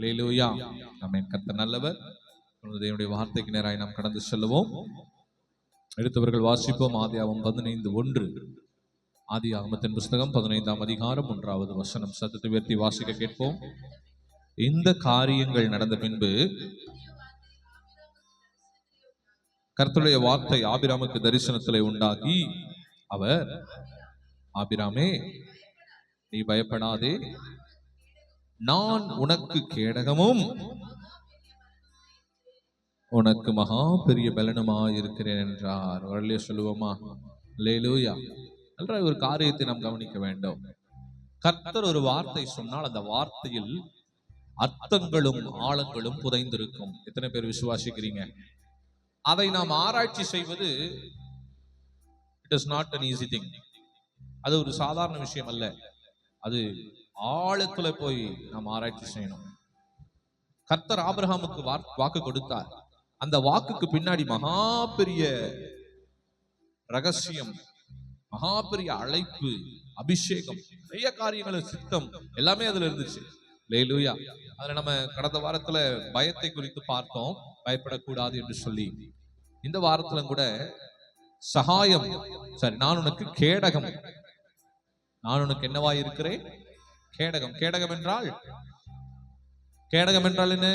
அல்லேலூயா. ஆமென். கர்த்தர் நல்லவர். தேவனுடைய வார்த்தைக்கு நேராய் நாம் கடந்து செல்லுவோம். எடுத்தவர்கள் வாசிப்போம். ஆதியாகமம் 15:1. ஆதியாகமத்தின் புஸ்தகம் 15ஆம் அதிகாரம் 1வது வசனம். சத்தத்தை உயர்த்தி வாசிக்க கேட்போம். இந்த காரியங்கள் நடந்த பின்பு கர்த்தருடைய வார்த்தை ஆபிராமுக்கு தரிசனத்திலே உண்டாகி அவர், ஆபிராமே, நீ பயப்படாதே, நான் உனக்கு கேடகமும் உனக்கு மகா பெரிய பலனுமா இருக்கிறேன் என்றார். வரலையே சொல்லுவோமா? அல்லேலூயா. என்ற ஒரு காரியத்தை நாம் கவனிக்க வேண்டும். கர்த்தர் ஒரு வார்த்தை சொன்னால் அந்த வார்த்தையில் அர்த்தங்களும் ஆழங்களும் புதைந்திருக்கும். எத்தனை பேர் விசுவாசிக்கிறீங்க? அதை நாம் ஆராய்ச்சி செய்வது it is not an easy thing. அது ஒரு சாதாரண விஷயம் அல்ல. அது ஆழத்துல போய் நாம் ஆராய்ச்சி செய்யணும். கர்த்தர் ஆபிரகாமுக்கு வாக்கு கொடுத்தார். அந்த வாக்குக்கு பின்னாடி மகா பெரிய ரகசியம், மகா பெரிய அழைப்பு, அபிஷேகம், நிறைய காரியங்கள், சித்தம் எல்லாமே அதுல இருந்துச்சு. அல்லேலூயா. அதுல நம்ம கடந்த வாரத்துல பயத்தை குறித்து பார்த்தோம், பயப்படக்கூடாது என்று சொல்லி. இந்த வாரத்துல கூட சகாயம், சரி, நான் உனக்கு கேடகம், நான் உனக்கு என்னவா இருக்கிறேன்? கேடகம். கேடகம் என்றால், கேடகம் என்றால் என்ன?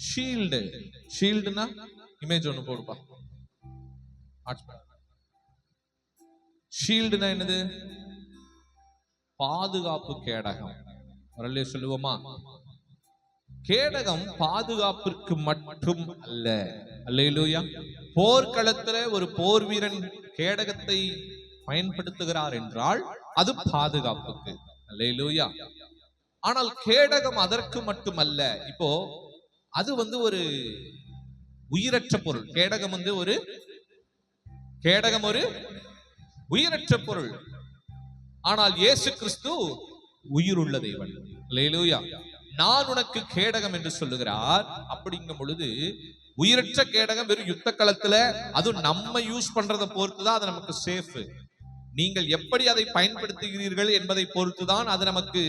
ஷீல்டு. ஷீல்டுனா இமேஜ் ஒண்ணு போடுப்பா. ஷீல்டுனா என்னது? பாதுகாப்பு கேடகம். வரலையே சொல்லுவோமா? கேடகம் பாதுகாப்பிற்கு மட்டும் அல்ல. அல்லேலூயா. போர்க்களத்துல ஒரு போர் வீரன் கேடகத்தை பயன்படுத்துகிறார் என்றால் அது பாதுகாப்புக்கு. அல்லேலூயா. ஆனால் கேடகம் அதற்கு மட்டுமல்ல. இப்போ அது ஒரு உயிரற்ற பொருள். கேடகம் ஒரு கேடகம் ஒரு உயிரற்ற பொருள். ஆனால் இயேசு கிறிஸ்து உயிருள்ள தேவன். அல்லேலூயா. நான் உனக்கு கேடகம் என்று சொல்லுகிறார். அப்படிங்கும் பொழுது உயிரற்ற கேடகம் வெறும் யுத்த களத்துல அது நம்ம யூஸ் பண்றதை பொறுத்துதான் அது நமக்கு சேஃப். நீங்கள் எப்படி அதை பயன்படுத்துகிறீர்கள் என்பதை பொறுத்துதான் அது நமக்கு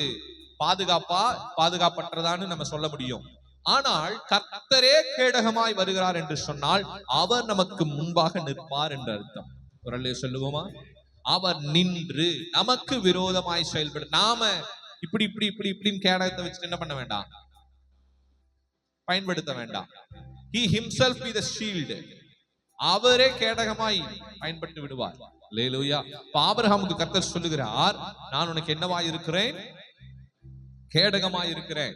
பாதுகாப்பற்றதான்னு நம்ம சொல்ல முடியும். ஆனால் கர்த்தரே கேடகமாய் வருகிறார் என்று சொன்னால் அவர் நமக்கு முன்பாக நிற்பார் என்று அர்த்தம். ஒரு சொல்லுவோமா? அவர் நின்று நமக்கு விரோதமாய் செயல்படு. நாம இப்படி இப்படி இப்படி இப்படின்னு கேடகத்தை வச்சுட்டு என்ன பண்ண வேண்டாம், பயன்படுத்த வேண்டாம். He himself be the shield. அவரே கேடகமாய் பயன்பட்டு விடுவார். அல்லேலூயா. ஆபிரகாமுக்கு கர்த்தர் சொல்லுகிறார், நான் உனக்கு என்னவாய் இருக்கிறேன்? கேடகமாய் இருக்கிறேன்.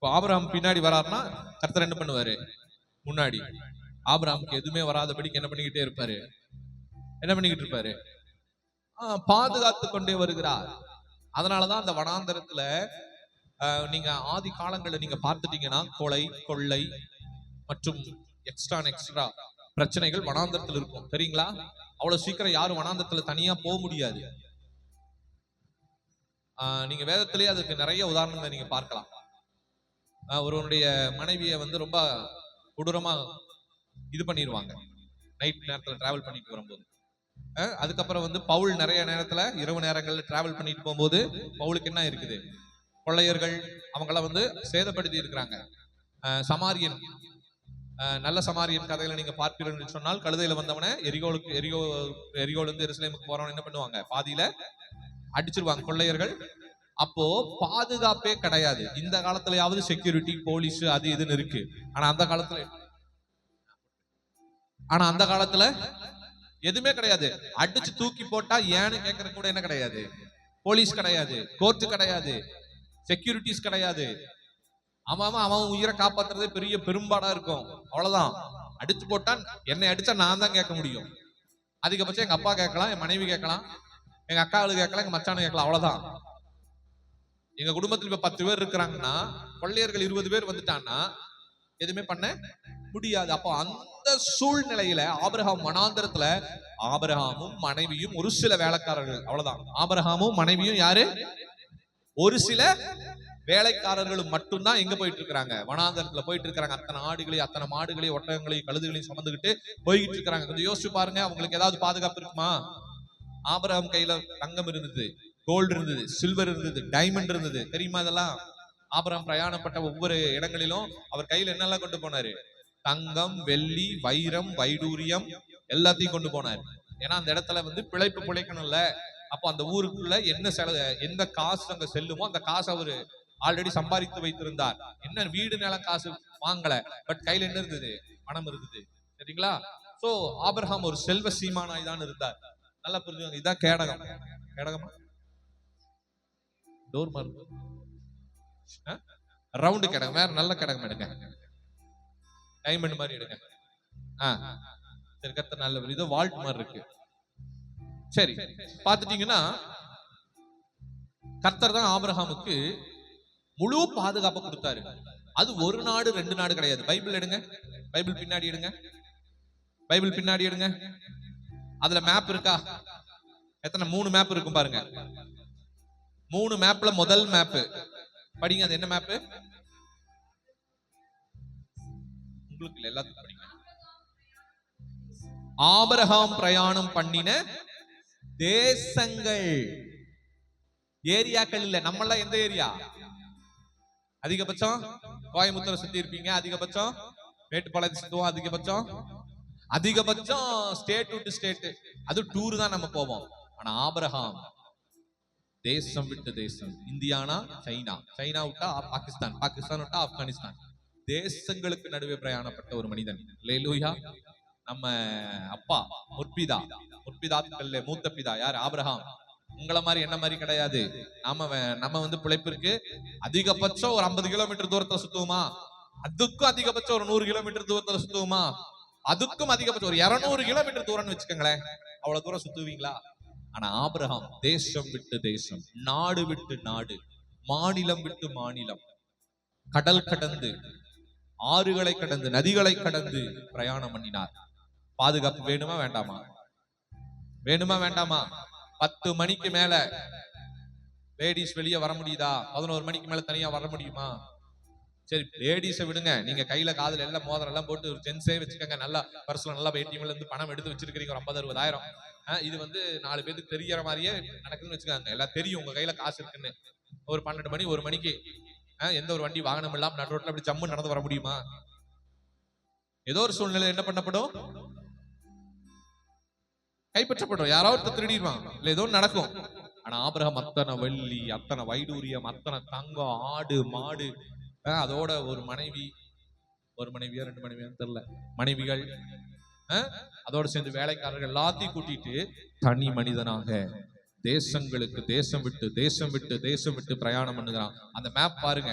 ஆபிரகாம் பின்னாடி வராருன்னா கர்த்தர் என்ன பண்ணுவாரு? முன்னாடி. ஆபிரகாமுக்கு எதுவுமே வராதபடிக்கு என்ன பண்ணிக்கிட்டே இருப்பாரு? என்ன பண்ணிக்கிட்டு இருப்பாரு? பாதுகாத்து கொண்டே வருகிறார். அதனாலதான் அந்த வனாந்தரத்துல நீங்க ஆதி காலங்களில் நீங்க பார்த்துட்டீங்கன்னா கொலை, கொள்ளை மற்றும் எக்ஸ்ட்ரா பிரச்சனைகள் வனாந்தரத்துல இருக்கும். தெரியுங்களா? அவ்வளவு சீக்கிரம் யாரும் வனாந்தரத்துல தனியா போக முடியாது. நீங்க வேதத்திலேயே அதுக்கு நிறைய உதாரணங்களை நீங்க பார்க்கலாம். ஒருவனுடைய மனைவியை ரொம்ப கொடூரமா இது பண்ணிடுவாங்க நைட் நேரத்துல டிராவல் பண்ணிட்டு வரும்போது. அதுக்கப்புறம் பவுல் நிறைய நேரத்துல இரவு நேரங்கள்ல டிராவல் பண்ணிட்டு போகும்போது பவுலுக்கு என்ன இருக்குது? கொள்ளையர்கள் அவங்கள சேதப்படுத்தி இருக்கிறாங்க. சமாரியன், நல்ல சமாரியன் கதையில நீங்க பார்ப்பீர்கள் சொன்னால், கழுதையில வந்தவன எரிகோல இருந்து எருசலேமுக்கு போறவன் என்ன பண்ணுவாங்க? பாதியில அடிச்சிருவாங்க கொள்ளையர்கள். அப்போ பாதுகாப்பே கிடையாது. இந்த காலத்துலயாவது செக்யூரிட்டி, போலீஸ், அது இதுன்னு இருக்கு. ஆனா அந்த காலத்துல எதுவுமே கிடையாது. அடிச்சு தூக்கி போட்டா ஏன்னு கேட்கற கூட என்ன கிடையாது? போலீஸ் கிடையாது, கோர்ட் கிடையாது, செக்யூரிட்டிஸ் கிடையாது. அவன் உயிரை காப்பாத்துறதே பெரிய பெரும்பாடா இருக்கும். அவ்வளவுதான். அடிச்சு போட்டா என்னை அடிச்சா நான் தான் கேட்க முடியும். அதிகபட்சம் எங்க அப்பா கேட்கலாம், என் மனைவி கேட்கலாம், எங்க அக்காவுக்கு கேட்கலாம், எங்க மச்சானு கேட்கலாம். அவ்வளவுதான். எங்க குடும்பத்தில் இப்ப 10 பேர் இருக்கிறாங்கன்னா கொள்ளையர்கள் 20 பேர் வந்துட்டான்னா எதுவுமே பண்ண முடியாது. அப்போ அந்த சூழ்நிலையில ஆபிரகாம் வனாந்தரத்துல ஆபிரகாமும் மனைவியும் ஒரு சில வேலைக்காரர்கள், அவ்வளவுதான். ஆபிரகாமும் மனைவியும் யாரு? ஒரு சில வேலைக்காரர்களும் மட்டும்தான் எங்க போயிட்டு இருக்கிறாங்க? வனாந்தரத்துல போயிட்டு இருக்கிறாங்க. அத்தனை ஆடுகளையும், அத்தனை மாடுகளையும், ஒட்டகங்களையும், கழுதுகளையும் சுமந்துகிட்டு போய்கிட்டு இருக்கிறாங்க. கொஞ்சம் யோசிச்சு பாருங்க, அவங்களுக்கு ஏதாவது பாதுகாப்பு இருக்குமா? ஆபிரகாம் கையில தங்கம் இருந்தது, கோல்டு இருந்தது, சில்வர் இருந்தது, டைமண்ட் இருந்தது. தெரியுமா? இதெல்லாம் ஆபிரகாம் பிரயாணப்பட்ட ஒவ்வொரு இடங்களிலும் அவர் கையில என்னெல்லாம் கொண்டு போனாரு? தங்கம், வெள்ளி, வைரம், வைடூரியம் எல்லாத்தையும் கொண்டு போனார். ஏன்னா அந்த இடத்துல பிழைப்பு பிழைக்கணும்ல. அப்போ அந்த ஊருக்குள்ள என்ன எந்த காசு அங்க செல்லுமோ அந்த காசு அவரு ஆல்ரெடி சம்பாதித்து வைத்திருந்தார். என்ன வீடு நில காசு வாங்கல, பட் கையில என்ன இருந்தது? பணம் இருந்தது. சரிங்களா? சோ ஆபிரகாம் ஒரு செல்வ சீமானாய் தான் இருந்தார். நல்லா புரிஞ்சுங்க. இதான் கேடகம். கேடகமா டோர் மார் ரவுண்டு கேடகம். வேற நல்ல கேடகம் எடுங்க, டைமண்ட் மாதிரி எடுங்க. கர்த்தர் நல்ல இது வால்ட் மாதிரி இருக்கு. சரி, பாத்துட்டீங்கன்னா கர்த்தர் தான் ஆபிரகாமுக்கு முழு பாதுகாப்பு கொடுத்தாரு. அது ஒரு நாடு ரெண்டு நாடு கிடையாது. பைபிள் எடுங்க, பைபிள் பின்னாடி எடுங்க, பைபிள் பின்னாடி எடுங்க. அதுல மேப் இருக்கா? எத்தனை? 3 மேப் இருக்கும் பாருங்க. 3 மேப்ல முதல் மேப் படிங்க. அது என்ன மேப்? உங்களுக்கு இல்ல, எல்லாத்துக்கும் படிங்க. ஆபிரகாம் பிரயாணம் பண்ணின தேசங்கள். ஏரியாக்கள் இல்ல. நம்மள எந்த ஏரியா? அதிகபட்சம் கோயம்புத்தூர் சுத்தி இருப்பீங்க, அதிகபட்சம் மேட்டுப்பாளையத்தை சுத்துவோம், அதிகபட்சம் ஸ்டேட் டு ஸ்டேட். அது டூர் தான் நம்ம போவோம். ஆனா ஆபிரகாம் தேசம் விட்டு தேசம். இந்தியானா சைனா, சைனா விட்டா பாகிஸ்தான், பாகிஸ்தான் விட்டா ஆப்கானிஸ்தான். தேசங்களுக்கு நடுவே பிரயாணப்பட்ட ஒரு மனிதன். அல்லேலூயா. நம்ம அப்பா முற்பிதாக்கள்ல மூத்த பிதா யார்? ஆபிரகாம். உங்களை மாதிரி என்ன மாதிரி கிடையாது. நம்ம பிழைப்பிற்கு அதிகபட்சம் ஒரு 50 கிலோமீட்டர் தூரத்துல சுத்துவோமா? அதுக்கும் அதிகபட்சம் ஒரு 100 கிலோமீட்டர் தூரத்துல சுத்துவோமா? அதுக்கும் அதிகபட்சம் ஒரு 200 கிலோமீட்டர் தூரம்னு வச்சுக்கோங்களேன். அவ்வளவு தூரம் சுத்துவீங்களா? ஆனா ஆபிரகாம் தேசம் விட்டு தேசம், நாடு விட்டு நாடு, மாநிலம் விட்டு மாநிலம், கடல் கடந்து, ஆறுகளை கடந்து, நதிகளை கடந்து பிரயாணம் பண்ணினார். பாதுகாப்பு வேணுமா வேண்டாமா? வேணுமா வேண்டாமா? 10 மணிக்கு மேல லேடிஸ் வெளியே வர முடியுதா? 11 மணிக்கு மேல தனியா வர முடியுமா? சரி, லேடிஸை விடுங்க. நீங்க கையில காதுல எல்லாம் மோதிரம் எல்லாம் போட்டு ஒரு ஜென்ஸே வச்சுக்கோங்க. நல்லா பர்சனல் நல்லா ஏடிஎம்ல இருந்து பணம் எடுத்து வச்சிருக்கீங்க, ஒரு 50-60 ஆயிரம். இது 4 பேருக்கு தெரியற மாதிரியே நடக்குதுன்னு வச்சுக்காங்க. எல்லாம் தெரியும் உங்க கையில காசு இருக்குன்னு. ஒரு 12 மணி 1 மணிக்கு எந்த ஒரு வண்டி வாகனம் இல்லாம நடு ரோட்ல அப்படி ஜம்மு நடந்து வர முடியுமா? ஏதோ ஒரு சூழ்நிலை என்ன பண்ணப்படும்? கைப்பற்றப்படும். யாராவது திருடிடுவான், இல்ல ஏதோ நடக்கும். ஆனா ஆபிரகாம் அத்தனை வெள்ளி, அத்தனை வைடூரியம், அத்தனை தங்கம், ஆடு மாடு, அதோட ஒரு மனைவியா 2 மனைவியான்னு தெரியல, மனைவிகள், அதோட சேர்ந்து வேலைக்காரர்கள் எல்லாத்தையும் கூட்டிட்டு தனி மனிதனாக தேசங்களுக்கு தேசம் விட்டு பிரயாணம் பண்ணுகிறான். அந்த மேப் பாருங்க.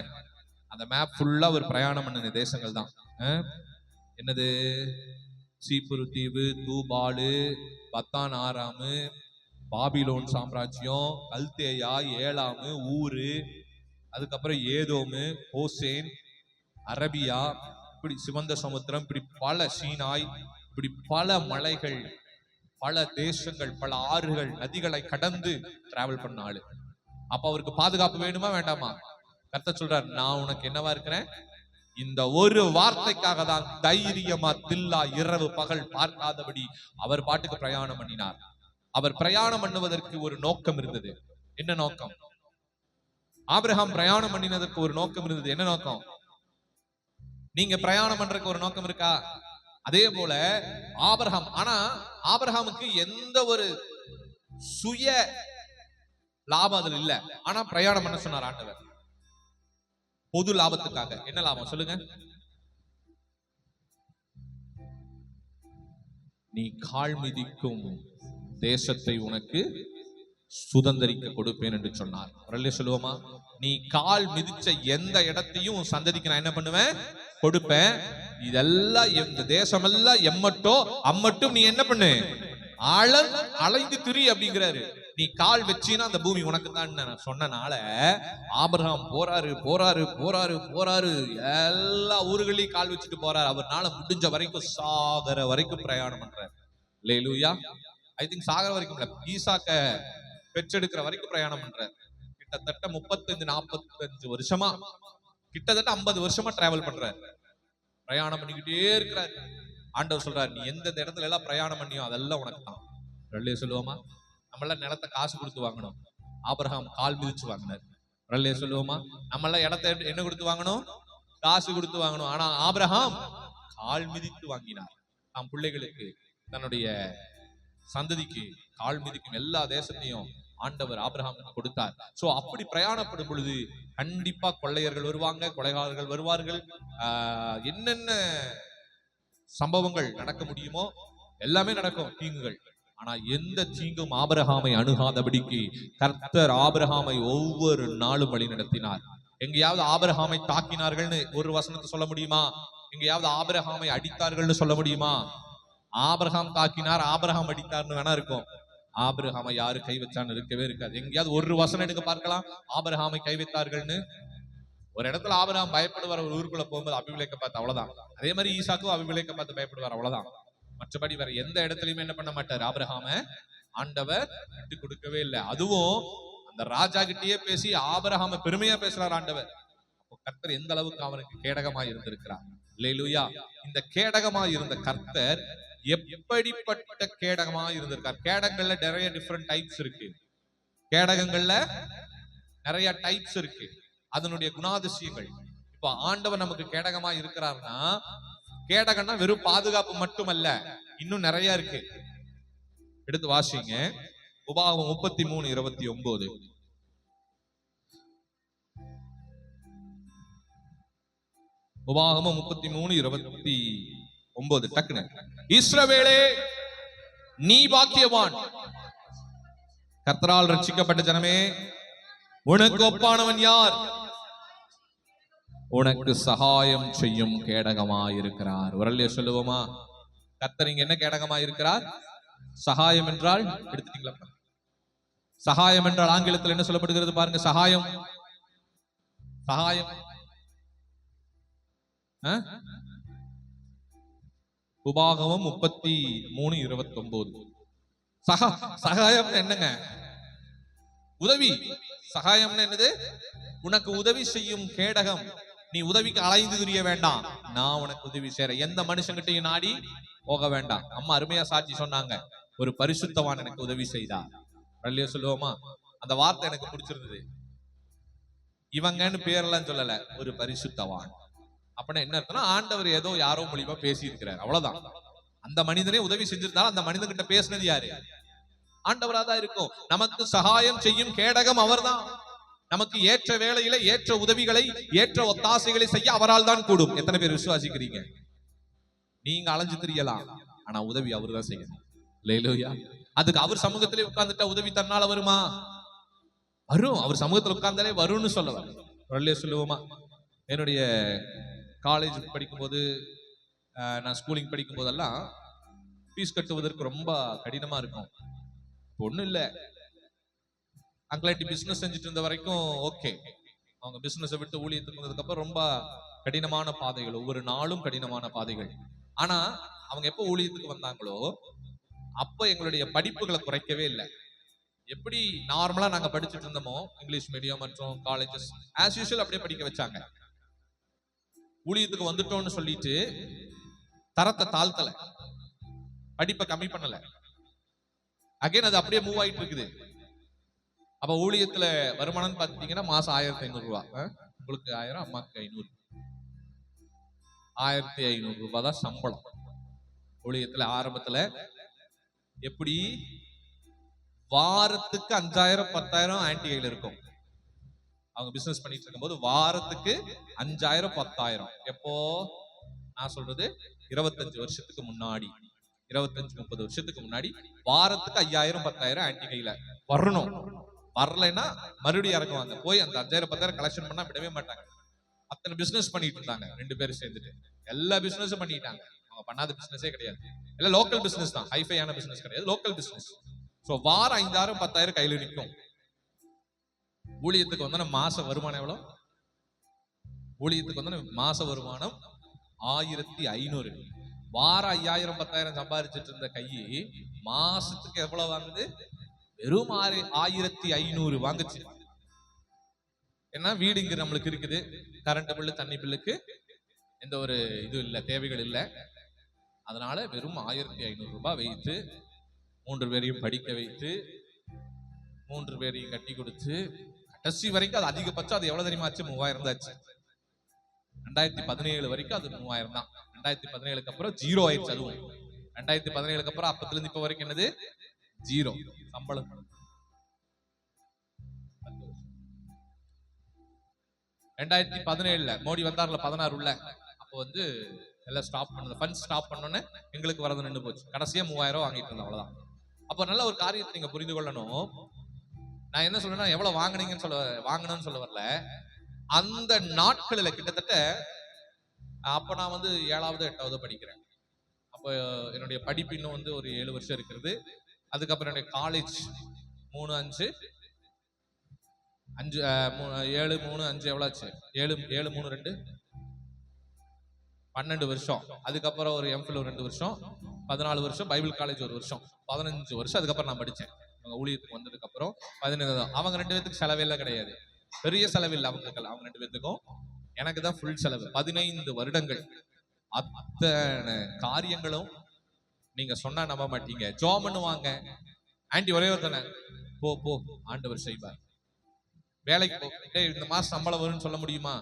அந்த மேப் ஃபுல்லா ஒரு பிரயாணம் பண்ணுன தேசங்கள் தான். என்னது? சீப்புரு தீவு, தூபாலு, பத்தான் ஆறாமு, பாபிலோன் சாம்ராஜ்யம், கல்தேயா, ஏலாமு, ஊரு, அதுக்கப்புறம் ஏதோமு, ஹோசேன், அரபியா, இப்படி சிவந்த சமுத்திரம், இப்படி பல சீனாய், இப்படி பல மலைகள், பல தேசங்கள், பல ஆறுகள், நதிகளை கடந்து டிராவல் பண்ண ஆளு. அப்ப அவருக்கு பாதுகாப்பு வேணுமா வேண்டாமா? கர்த்தர் சொல்றார், நான் உனக்கு என்னவா இருக்கிறேன்? இந்த ஒரு வார்த்தைக்காக தான் தைரியமா தில்லா இரவு பகல் பார்க்காதபடி அவர் பாட்டுக்கு பிரயாணம் பண்ணினார். அவர் பிரயாணம் பண்ணுவதற்கு ஒரு நோக்கம் இருந்தது. என்ன நோக்கம்? ஆபிரகாம் பிரயாணம் பண்ணினதற்கு ஒரு நோக்கம் இருந்தது. என்ன நோக்கம்? நீங்க பிரயாணம் பண்றதுக்கு ஒரு நோக்கம் இருக்கா? அதே போல ஆபிரகாம், ஆனா ஆபிரகாமுக்கு எந்த ஒரு சுய லாபம் அதுல இல்ல. ஆனா பிரயாணம் பண்ண சொன்னார் ஆண்டவர், பொது லாபத்துக்காக. என்ன லாபம் சொல்லுங்க? நீ கால் மிதிக்கும் தேசத்தை உனக்கு சுதந்தரிக்க கொடுப்பேன் என்று சொன்னார். சொல்லுவோமா? நீ கால் மிதிச்ச எந்த இடத்தையும் சந்ததிக்கு நான் என்ன பண்ணுவேன்? கொடுப்பேன். இதெல்லாம் இந்த தேசம் எல்லாம் எம்மட்டோ அம்மட்டும் நீ என்ன பண்ணு? அலைந்து திரி அப்படிங்கிறாரு. நீ கால் வச்சினா அந்த பூமி உனக்கு தான் சொன்னனால ஆபிரகாம் போறாரு. எல்லா ஊர்களையும் கால் வச்சுட்டு போறாரு. அவர்னால முடிஞ்ச வரைக்கும் சாகர வரைக்கும் பிரயாணம் பண்றாரு. அல்லேலூயா. ஐ திங்க் சாகர வரைக்கும் இல்ல, ஈசாக்க பெற்றெடுக்கிற வரைக்கும் பிரயாணம் பண்றாரு. கிட்டத்தட்ட 35-45 வருஷமா, கிட்டத்தட்ட 50 வருஷமா டிராவல் பண்றாரு. பிரயாணம் பண்ணிக்கிட்டே இருக்கிறாரு. ஆண்டவர் சொல்றாரு, நீ எந்த இடத்துல எல்லாம் பிரயாணம் பண்ணியோ அதெல்லாம் உனக்கு தான். சொல்லுவோமா? நம்மளாம் நிலத்தை காசு கொடுத்து வாங்கணும். ஆபிரகாம் கால் மிதிச்சு வாங்கினார். வரலையே சொல்லுவோமா? நம்ம எல்லாம் இடத்தை என்ன கொடுத்து வாங்கணும்? காசு கொடுத்து வாங்கணும். ஆனா ஆபிரகாம் கால் மிதித்து வாங்கினார். தாம் பிள்ளைகளுக்கு, தன்னுடைய சந்ததிக்கு கால் மிதிக்கும் எல்லா தேசத்தையும் ஆண்டவர் ஆபிரகாமுக்கு கொடுத்தார். சோ அப்படி பிரயாணப்படும் பொழுது கண்டிப்பா கொள்ளையர்கள் வருவாங்க, கொலைகாரர்கள் வருவார்கள், என்னென்ன சம்பவங்கள் நடக்க முடியுமோ எல்லாமே நடக்கும், தீங்குகள். ஆனா எந்த தீங்கும் ஆபிரகாமை அணுகாதபடிக்கு கர்த்தர் ஆபிரகாமை ஒவ்வொரு நாளும் வழி நடத்தினார். எங்கேயாவது ஆபிரகாமை தாக்கினார்கள்னு ஒரு வசனத்தை சொல்ல முடியுமா? எங்கேயாவது ஆபிரகாமை அடித்தார்கள்னு சொல்ல முடியுமா? ஆபிரகாம் தாக்கினார், ஆபிரகாம் அடித்தார்னு வேணா இருக்கும். ஆபிரகாமை யாரு கை வச்சான்னு இருக்கவே இருக்காது. எங்கேயாவது ஒரு வசனம் எடுக்க பார்க்கலாம் ஆபிரகாமை கை வைத்தார்கள்னு. ஒரு இடத்துல ஆபிரகாம் பயப்படுவார், ஒரு ஊருக்குள்ள போகும்போது அபிவிலேக்க பார்த்து, அவ்வளவுதான். அதே மாதிரி ஈசாக்கும் அபிவிலேக்க பார்த்து பயப்படுவார், அவ்வளவுதான். மற்றபடி வேற எந்த இடத்துலயுமே என்ன பண்ண மாட்டார் ஆபிரகாம ஆண்டவர் விட்டு கொடுக்கவே இல்லை. அதுவும் அந்த ராஜா கிட்டயே பேசி ஆபிரகாம பெருமையா பேசுறார் ஆண்டவர். அப்போ கர்த்தர் எந்த அளவுக்கு அவனுக்கு கேடகமாய் இருந்திருக்கிறார். அல்லேலூயா. இந்த கேடகமாய் இருந்த கர்த்தர் எப்படிப்பட்ட கேடகமா இருந்திருக்கார். கேடகங்கள்ல நிறைய டிஃபரெண்ட் டைப்ஸ் இருக்கு. கேடகங்கள்ல நிறைய டைப்ஸ் இருக்கு, அதனுடைய குணாதிசயங்கள். இப்ப ஆண்டவர் நமக்கு கேடகமா இருக்கிறார்னா, கேடகம்னா வெறும் பாதுகாப்பு மட்டுமல்ல, இன்னும் நிறைய இருக்கு. எடுத்து வாசிங்க உபாகமம் 33:29. உபாகமம் 33:29. டக்குனு, இஸ்ரவேலே நீ பாக்கியவான், கர்த்தரால் ரட்சிக்கப்பட்ட ஜனமே உனக்கு ஒப்பானவன் யார்? உனக்கு சகாயம் செய்யும் கேடகமாய் இருக்கிறார். வரலையே சொல்லுவோமா? கர்த்தர் இங்க என்ன கேடகமாய் இருக்கிறார்? சகாயம் என்றால் எடுத்துட்டீங்களா? சகாயம் என்றால் ஆங்கிலத்தில் என்ன சொல்லப்படுகிறது பாருங்க. சகாயம், சகாயம் உபாகமம் 33:29. சகாயம் என்னங்க? உதவி. சகாயம்னு என்னது? உனக்கு உதவி செய்யும் கேடகம். நீ உதவிக்கு அலைந்து திரிய வேண்டாம், நான் உனக்கு உதவி செய்றேன். எந்த மனுஷங்கிட்டையும் நாடி போக வேண்டாம். அம்மா அருமையா சாட்சி சொன்னாங்க, ஒரு பரிசுத்தவான் எனக்கு உதவி செய்தார். வரலையே சொல்லுவோமா? அந்த வார்த்தை எனக்கு பிடிச்சிருந்தது. இவங்கன்னு பேரெல்லாம் சொல்லல, ஒரு பரிசுத்தவான். அப்படின்னா என்ன அர்த்தம்னா, ஆண்டவர் ஏதோ யாரோ மூலியமா பேசி இருக்கிறார், அவ்வளவுதான். அந்த மனிதனே உதவி செஞ்சிருந்தாலும் அந்த மனிதன் கிட்ட பேசினது யாரு? ஆண்டவரா தான் இருக்கும். நமக்கு சகாயம் செய்யும் கேடகம் அவர்தான். நமக்கு ஏற்ற வேளையில ஏற்ற உதவிகளை, ஏற்ற ஒத்தாசைகளை செய்ய அவரால் தான் கூடும். எத்தனை பேர் விசுவாசிக்கிறீங்க? நீங்க அலைஞ்சு தெரியலாம், ஆனா உதவி அவர் தான் செய்யணும். அல்லேலூயா. அதுக்கு அவர் சமூகத்திலே உட்கார்ந்துட்டா உதவி தன்னால வருமா? வரும். அவர் சமூகத்தில் உட்கார்ந்தாலே வரும்னு சொல்லலாம். சொல்லுவோமா? என்னுடைய காலேஜ் படிக்கும்போது, நான் ஸ்கூலிங் படிக்கும் போதெல்லாம் ஃபீஸ் கட்டுவதற்கு ரொம்ப கடினமா இருக்கும். ஒண்ணும் இல்லை, அங்கிளாட்டி பிசினஸ் செஞ்சுட்டு இருந்த வரைக்கும் ஓகே. அவங்க பிசினஸை விட்டு ஊழியத்துக்கு வந்ததுக்கு அப்புறம் ரொம்ப கடினமான பாதைகள், ஒவ்வொரு நாளும் கடினமான பாதைகள். ஆனா அவங்க எப்போ ஊழியத்துக்கு வந்தாங்களோ அப்போ எங்களுடைய படிப்புகளை குறைக்கவே இல்லை. எப்படி நார்மலா நாங்க படிச்சுட்டு இருந்தோமோ, இங்கிலீஷ் மீடியம் மற்றும் காலேஜஸ் ஆஸ் யூஷுவல் அப்படியே படிக்க வச்சாங்க. ஊழியத்துக்கு வந்துட்டோம்னு சொல்லிட்டு தரத்தை தாழ்த்தல, படிப்பை கம்மி பண்ணல. அகைன் அது அப்படியே மூவ் ஆயிட்டு இருக்குது. அப்ப ஊழியத்துல வருமானம் பாத்தீங்கன்னா மாசம் 1500 ரூபாய். உங்களுக்கு 1000, அம்மாக்கு 500. 1500 ரூபாய் தான் சம்பளம் ஊழியத்துல. ஆரம்பத்துல எப்படி வாரத்துக்கு 5000 10,000 ஆன்டி கையில இருக்கும். அவங்க பிசினஸ் பண்ணிட்டு இருக்கும் போது வாரத்துக்கு 5000 10,000. எப்போ நான் சொல்றது 25 வருஷத்துக்கு முன்னாடி, 25-30 வருஷத்துக்கு முன்னாடி வாரத்துக்கு 5000 10,000 ஆன்டி கையில வரணும். வரலைன்னா மறுபடியும் இறங்குவாங்க. போய் அந்த 5000 10,000 கலெக்ஷன் பண்ணா விடவே மாட்டாங்க. அத்தனை பிசினஸ் பண்ணிட்டு இருந்தாங்க 2 பேரும் சேர்ந்துட்டு. எல்லா பிசினஸும் பண்ணிட்டாங்க. அவங்க பண்ணாத பிசினஸே கிடையாது. எல்லாம் லோக்கல் பிசினஸ் தான், ஹைஃபையான பிசினஸ் கிடையாது, லோக்கல் பிசினஸ். சோ வாரம் 5000 10,000 கையில நிற்கும். ஊழியத்துக்கு வந்தா மாச வருமானம் எவ்வளவு? ஊழியத்துக்கு வந்தா மாச வருமானம் 1500. வாரம் 5000 10,000 சம்பாதிச்சுட்டு இருந்த கையை மாசத்துக்கு எவ்வளவு வாங்குது? வெறும் 1500 வாங்குச்சு. ஏன்னா வீடு இங்க நம்மளுக்கு இருக்குது, கரண்ட் பில்லு தண்ணி பில்லுக்கு எந்த ஒரு இது இல்லை, தேவைகள் இல்லை. அதனால வெறும் 1500 ரூபாய் வைத்து 3 பேரையும் படிக்க வைத்து 3 பேரையும் கட்டி கொடுத்து கடைசி வரைக்கும் அது அதிகபட்சம் அது எவ்வளவு தெரியுமா ஆச்சு? 3000 தான் ஆச்சு. 2017 வரைக்கும் அது 3000 தான். 2017க்கு அப்புறம் ஜீரோ ஆயிடுச்சு. அதுவும் 2017க்கு அப்புறம் அப்பத்துல இருந்து இப்ப வரைக்கும் என்னது? ஜீரோ சம்பளம். 2017 மோடி வந்தார்ல 16 உள்ள, அப்போ வந்து எல்லாம் ஸ்டாப் பண்ணது, ஃபண்ட் ஸ்டாப் பண்ணோன்னே எங்களுக்கு வரது நின்று போச்சு. கடைசியா 3000 வாங்கிட்டு இருந்தோம், அவ்வளவுதான். அப்போ நல்ல ஒரு காரியத்தை நீங்க புரிந்து கொள்ளணும். நான் என்ன சொல்றேன்னா, எவ்வளவு வாங்கணும்னு சொல்ல வரல. அந்த நாட்களில் கிட்டத்தட்ட அப்ப நான் வந்து 7வது 8வது படிக்கிறேன். அப்போ என்னுடைய படிப்பு இன்னும் வந்து ஒரு 7 வருஷம் இருக்கிறது. அதுக்கப்புறம் என்னுடைய காலேஜ் 3 5 5 7 3 5 எவ்வளவு ஆச்சு? 7 7 3 2 12 வருஷம். அதுக்கப்புறம் ஒரு எம்ஃபில் ஒரு 2 வருஷம், 14 வருஷம், பைபிள் காலேஜ் ஒரு வருஷம், 15 வருஷம். அதுக்கப்புறம் நான் படித்தேன். அவங்க ஊழியத்துக்கு வந்ததுக்கு அப்புறம் 15. அவங்க 2 பேத்துக்கு செலவெல்லாம் கிடையாது, பெரிய செலவில்லை அவங்க 2 பேத்துக்கும். எனக்கு தான் ஃபுல் செலவு. 15 வருடங்கள். அத்தனை காரியங்களும் நீங்க சொன்னா நம்ப மாட்டீங்க. ஜோம் பண்ணுவாங்க. ஆண்டி ஒரே ஒரு தானே, போ போ ஆண்டவர் செய்வார். வேலைக்கு போ, டேய் இந்த மாசம் சம்பளம் வரும்னு சொல்ல முடியுமா?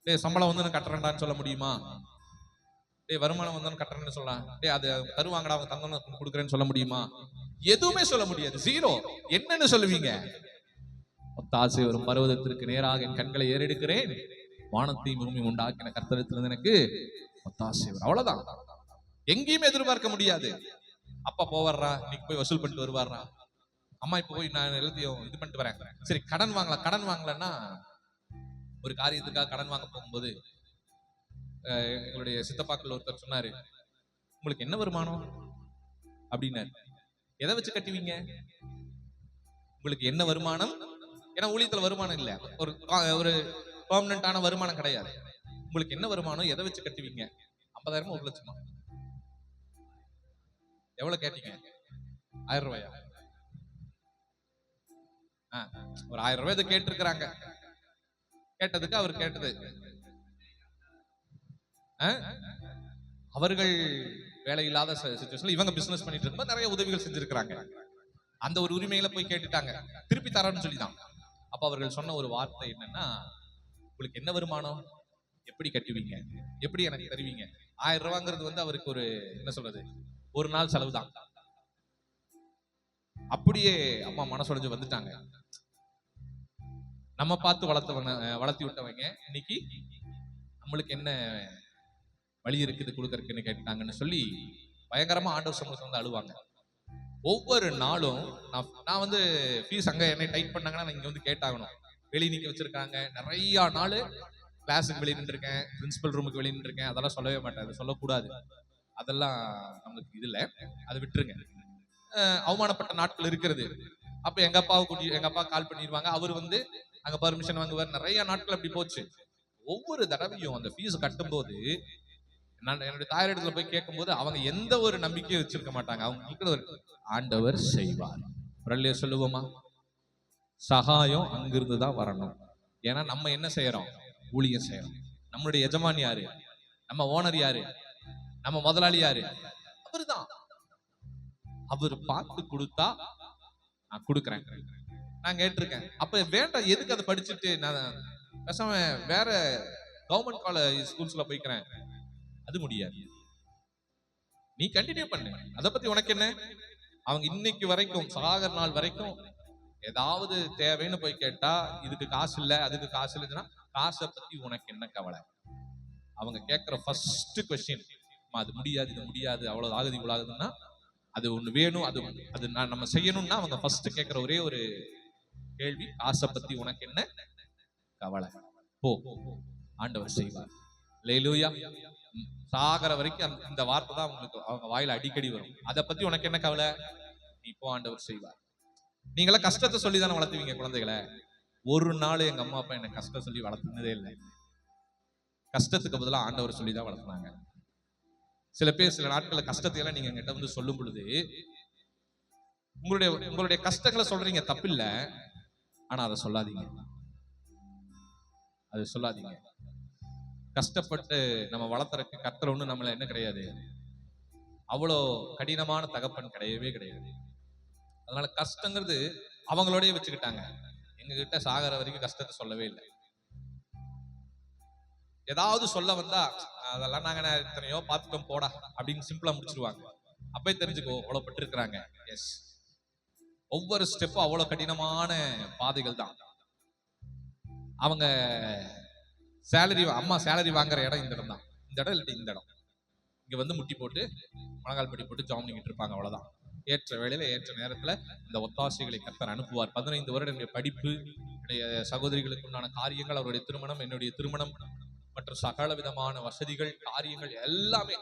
டேய் சம்பளம் வந்து கட்டுறேன்டான்னு சொல்ல முடியுமா? டேய் வருமானம் வந்தாலும் கட்டுறேன்னு சொல்லலாம். டேய் அது தருவாங்கடா, அவங்க தந்தோன்னு கொடுக்குறேன்னு சொல்ல முடியுமா? எதுவுமே சொல்ல முடியாது. ஜீரோ. என்னன்னு சொல்லுவீங்க? ஒத்தாசை வரும் பர்வதத்திற்கு நேராக என் கண்களை ஏறெடுக்கிறேன், வானத்தையும் பூமியும் உண்டாக்கின கர்த்தரிடத்திலிருந்து எனக்கு ஒத்தாசை வரும். அவ்வளவுதான். எங்கேயுமே எதிர்பார்க்க முடியாது. அப்பா போவர்றா, இன்னைக்கு போய் வசூல் பண்ணிட்டு வருவாரா, அம்மா இப்ப போய் நான் எல்லாத்தையும் இது பண்ணிட்டு வரேன். சரி கடன் வாங்கலாம். கடன் வாங்கலன்னா ஒரு காரியத்துக்காக கடன் வாங்க போகும்போது எங்களுடைய சித்தப்பாக்கள் ஒருத்தர் சொன்னாரு, உங்களுக்கு என்ன வருமானம் அப்படின்னாரு. எதை வச்சு கட்டுவீங்க? உங்களுக்கு என்ன வருமானம்? ஏன்னா ஊழியத்துல வருமானம் இல்ல, ஒரு பெர்மனன்டான வருமானம் கிடையாது. உங்களுக்கு என்ன வருமானம், எதை வச்சு கட்டுவீங்க? 50,000 1 லட்சமா? எவ்வளவு கேட்டீங்க? 1000 ரூபாயா? ஒரு 1000 ரூபாய் இதை கேட்டிருக்கிறாங்க. கேட்டதுக்கு அவர் கேட்டது, அவர்கள் வேலை இல்லாத சிச்சுவேஷன்ல இவங்க பிசினஸ் பண்ணிட்டு இருக்கும்போது நிறைய உதவிகள் செஞ்சிருக்கிறாங்க. அந்த ஒரு உரிமையில போய் கேட்டுட்டாங்க, திருப்பி தரேன்னு சொல்லிதான். அப்ப அவர்கள் சொன்ன ஒரு வார்த்தை என்னன்னா, உங்களுக்கு என்ன வருமானம், எப்படி கட்டுவீங்க, எப்படி எனக்கு தருவீங்க? 1000 ரூபாங்கிறது வந்து அவருக்கு ஒரு என்ன சொல்றது, ஒரு நாள் செலவு தான். அப்படியே அம்மா மனசுடைஞ்சு வந்துட்டாங்க. நம்ம பார்த்து வளர்த்தி விட்டவங்க இன்னைக்கு நம்மளுக்கு என்ன வழி இருக்குது கொடுக்கறதுன்னு கேட்டாங்கன்னு சொல்லி பயங்கரமா ஆண்டவர் சமூகத்துல வந்து அழுவாங்க. ஒவ்வொரு நாளும் நான் வந்து ஃபீஸ் அங்க என்னை டைட் பண்ணாங்கன்னா நான் இங்க வந்து கேட்டாகணும். வெளியே நிக்க வச்சிருக்காங்க. நிறைய நாள் கிளாஸுக்கு வெளியே நின்றுருக்கேன், பிரின்சிபல் ரூமுக்கு வெளியே நின்றுருக்கேன். அதெல்லாம் சொல்லவே மாட்டேன், அது சொல்லக்கூடாது. அதெல்லாம் நம்மளுக்கு இது இல்லை, அதை விட்டுருங்க. அவமானப்பட்ட நாட்கள் இருக்கிறது. அப்ப எங்க அப்பா கால் பண்ணிடுவாங்க. அவர் வந்து அங்க பர்மிஷன் வாங்குவார். நிறைய நாட்கள் அப்படி போச்சு. ஒவ்வொரு தடவையும் அந்த ஃபீஸ் கட்டும் போது நான் என்னுடைய தாயாரிடத்துல போய் கேட்கும் போது அவங்க எந்த ஒரு நம்பிக்கையும் வச்சிருக்க மாட்டாங்க. அவங்க ஒரு ஆண்டவர் செய்வார். பிரல்லைய சொல்லுவோமா? சகாயம் அங்கிருந்து தான் வரணும். ஏன்னா நம்ம என்ன செய்யறோம்? ஊழியம் செய்யறோம். நம்மளுடைய எஜமான் யாரு? நம்ம ஓனர் யாரு? நம்ம முதலாளி யாரு? அவருதான். அவர் பார்த்து கொடுத்தா நான் கொடுக்குறேன். நான் கேட்டிருக்கேன். அப்ப வேண்டாம், எதுக்கு அதை படிச்சுட்டு நான் பேசாம வேற கவர்மெண்ட் காலேஜ் ஸ்கூல்ஸ்ல போய்க்கிறேன். அது முடியாது. நீ கண்டினியூ பண்ணு, அதை பத்தி உனக்கு என்ன? அவங்க இன்னைக்கு வரைக்கும் சாகர நாள் வரைக்கும் ஏதாவது தேவைன்னு போய் கேட்டா இதுக்கு காசு இல்ல, அதுக்கு காசு இல்லைன்னா காசை பத்தி உனக்கு என்ன கவலை? அவங்க கேட்கிற ஃபர்ஸ்ட் கொஸ்டின், அது முடியாது, இது முடியாது, அவ்வளவு ஆகுது இவ்வளவு ஆகுதுன்னா அது ஒண்ணு வேணும், அது நம்ம செய்யணும்னா அவங்க ஃபர்ஸ்ட் கேட்கிற ஒரே ஒரு கேள்வி, காசை பத்தி உனக்கு என்ன கவலை? போ, ஆண்டவர் செய்வார். அல்லேலூயா. சாகர வரைக்கும் இந்த வார்த்தை தான் அவங்க வாயில அடிக்கடி வரும். அதை பத்தி உனக்கு என்ன கவலை? நீ போ, ஆண்டவர் செய்வார். நீங்களா கஷ்டத்தை சொல்லி தானே வளர்த்துவீங்க குழந்தைகளை. ஒரு நாள் எங்க அம்மா அப்பா என்ன கஷ்டம் சொல்லி வளர்த்துனதே இல்லை. கஷ்டத்துக்கு பதிலாக ஆண்டவர் சொல்லி தான் வளர்த்துனாங்க. சில பேர் சில நாட்கள்ல கஷ்டத்தை எல்லாம் நீங்க என்கிட்ட வந்து சொல்லும் பொழுது உங்களுடைய கஷ்டங்களை சொல்றீங்க, தப்பில்லை. ஆனா அதை சொல்லாதீங்க, அது சொல்லாதீங்க. கஷ்டப்பட்டு நம்ம வளர்த்துறக்கு கர்த்தர் ஒண்ணு நம்மள என்ன கிடையாது, அவ்வளோ கடினமான தகப்பன் கிடையவே கிடையாது. அதனால கஷ்டங்கிறது அவங்களோடய வச்சுக்கிட்டாங்க. எங்க கிட்ட சாகர வரைக்கும் கஷ்டத்தை சொல்லவே இல்லை. ஏதாவது சொல்ல வந்தா அதெல்லாம் நாங்க எத்தனையோ பார்த்துட்டோம் போடா அப்படின்னு சிம்பிளா முடிச்சிருவாங்க. அப்பவே தெரிஞ்சுக்கோ அவ்வளவு பட்டு இருக்கிறாங்க. எஸ், ஒவ்வொரு ஸ்டெப்பும் அவ்வளவு கடினமான பாதைகள் தான். அவங்க சேலரி, அம்மா சேலரி வாங்குற இடம் இந்த இடம் தான். இந்த இடம் இல்லாட்டி இந்த இடம். இங்க வந்து முட்டி போட்டு முழங்கால் பட்டி போட்டு ஜாம் பண்ணிக்கிட்டு இருப்பாங்க. அவ்வளவுதான். ஏற்ற வேளையில ஏற்ற நேரத்துல இந்த ஒத்தாசைகளை கர்த்தர் அனுப்புவார். 15 வருடம் என்னுடைய படிப்பு, என்னுடைய சகோதரிகளுக்கு உண்டான காரியங்கள், அவருடைய திருமணம், என்னுடைய திருமணம் மற்றும் சகல விதமான வசதிகள், காரியங்கள் எல்லாமே.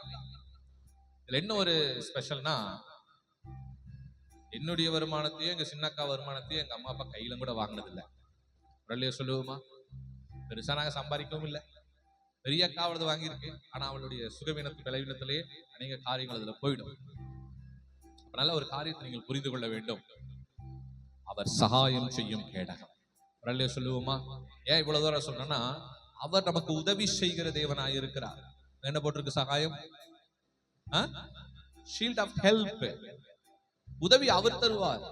இதுல என்ன ஒரு ஸ்பெஷல்னா, என்னுடைய வருமானத்தையும் எங்க சின்னக்கா வருமானத்தையும் எங்க அம்மா அப்பா கையில கூட வாங்கினதில்லை. உடனே சொல்லுவோமா, பெருசா நாங்க சம்பாதிக்கவும் இல்லை. பெரிய அக்கா அவளது வாங்கியிருக்கு. ஆனா அவளுடைய சுகவீனத்து பலவீனத்திலேயே அநேக காரியங்கள் அதுல போயிடும். அதனால ஒரு காரியத்தை நீங்கள் புரிந்து கொள்ள வேண்டும். அவர் சகாயம் செய்யும் கேடகம். உடனே சொல்லுவோமா, ஏன் இவ்வளவு தூரம் சொன்னா, அவர் நமக்கு உதவி செய்கிற தேவனாய் இருக்கிறார். என்ன போட்டிருக்கு? சகாயம், ஷீல்ட் ஆஃப் ஹெல்ப். உதவி அவர் தருவார்.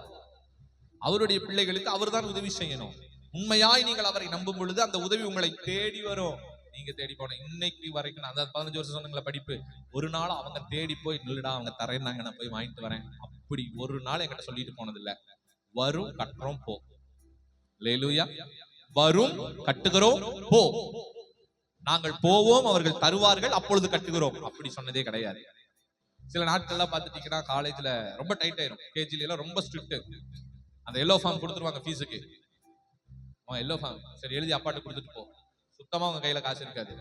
அவருடைய பிள்ளைகளுக்கு அவர் தான் உதவி செய்யணும். உண்மையாய் நீங்கள் அவரை நம்பும் பொழுது அந்த உதவி உங்களை தேடி வரும். நீங்க தேடி போன இன்னைக்கு வரைக்கும் அந்த 15 வருஷம் சொன்னீங்களா படிப்பு, ஒரு நாள் அவங்க தேடி போய் நில்லுடா அவங்க தரேன்னாங்க நான் போய் வாங்கிட்டு வரேன் அப்படி ஒரு நாள் என்கிட்ட சொல்லிட்டு போனதில்லை. வரும், கட்டுறோம், போ. அல்லேலூயா. வரும், கட்டுகிறோம், போ. நாங்கள் போவோம், அவர்கள் தருவார்கள், அப்பொழுது கட்டுகிறோம். அப்படி சொன்னதே கிடையாது. சில நாட்கள்லாம் பார்த்துட்டீங்கன்னா காலேஜ்ல ரொம்ப டைட் ஆயிரும். கேஜில எல்லாம் ரொம்ப ஸ்ட்ரிக்ட். அந்த எல்லோ ஃபார்ம் கொடுத்துருவாங்க ஃபீஸுக்கு. எல்லோ ஃபார்ம் சரி எழுதி அப்பாட்டு கொடுத்துட்டு போ. சுத்தமா உங்க கையில காசு இருக்காது.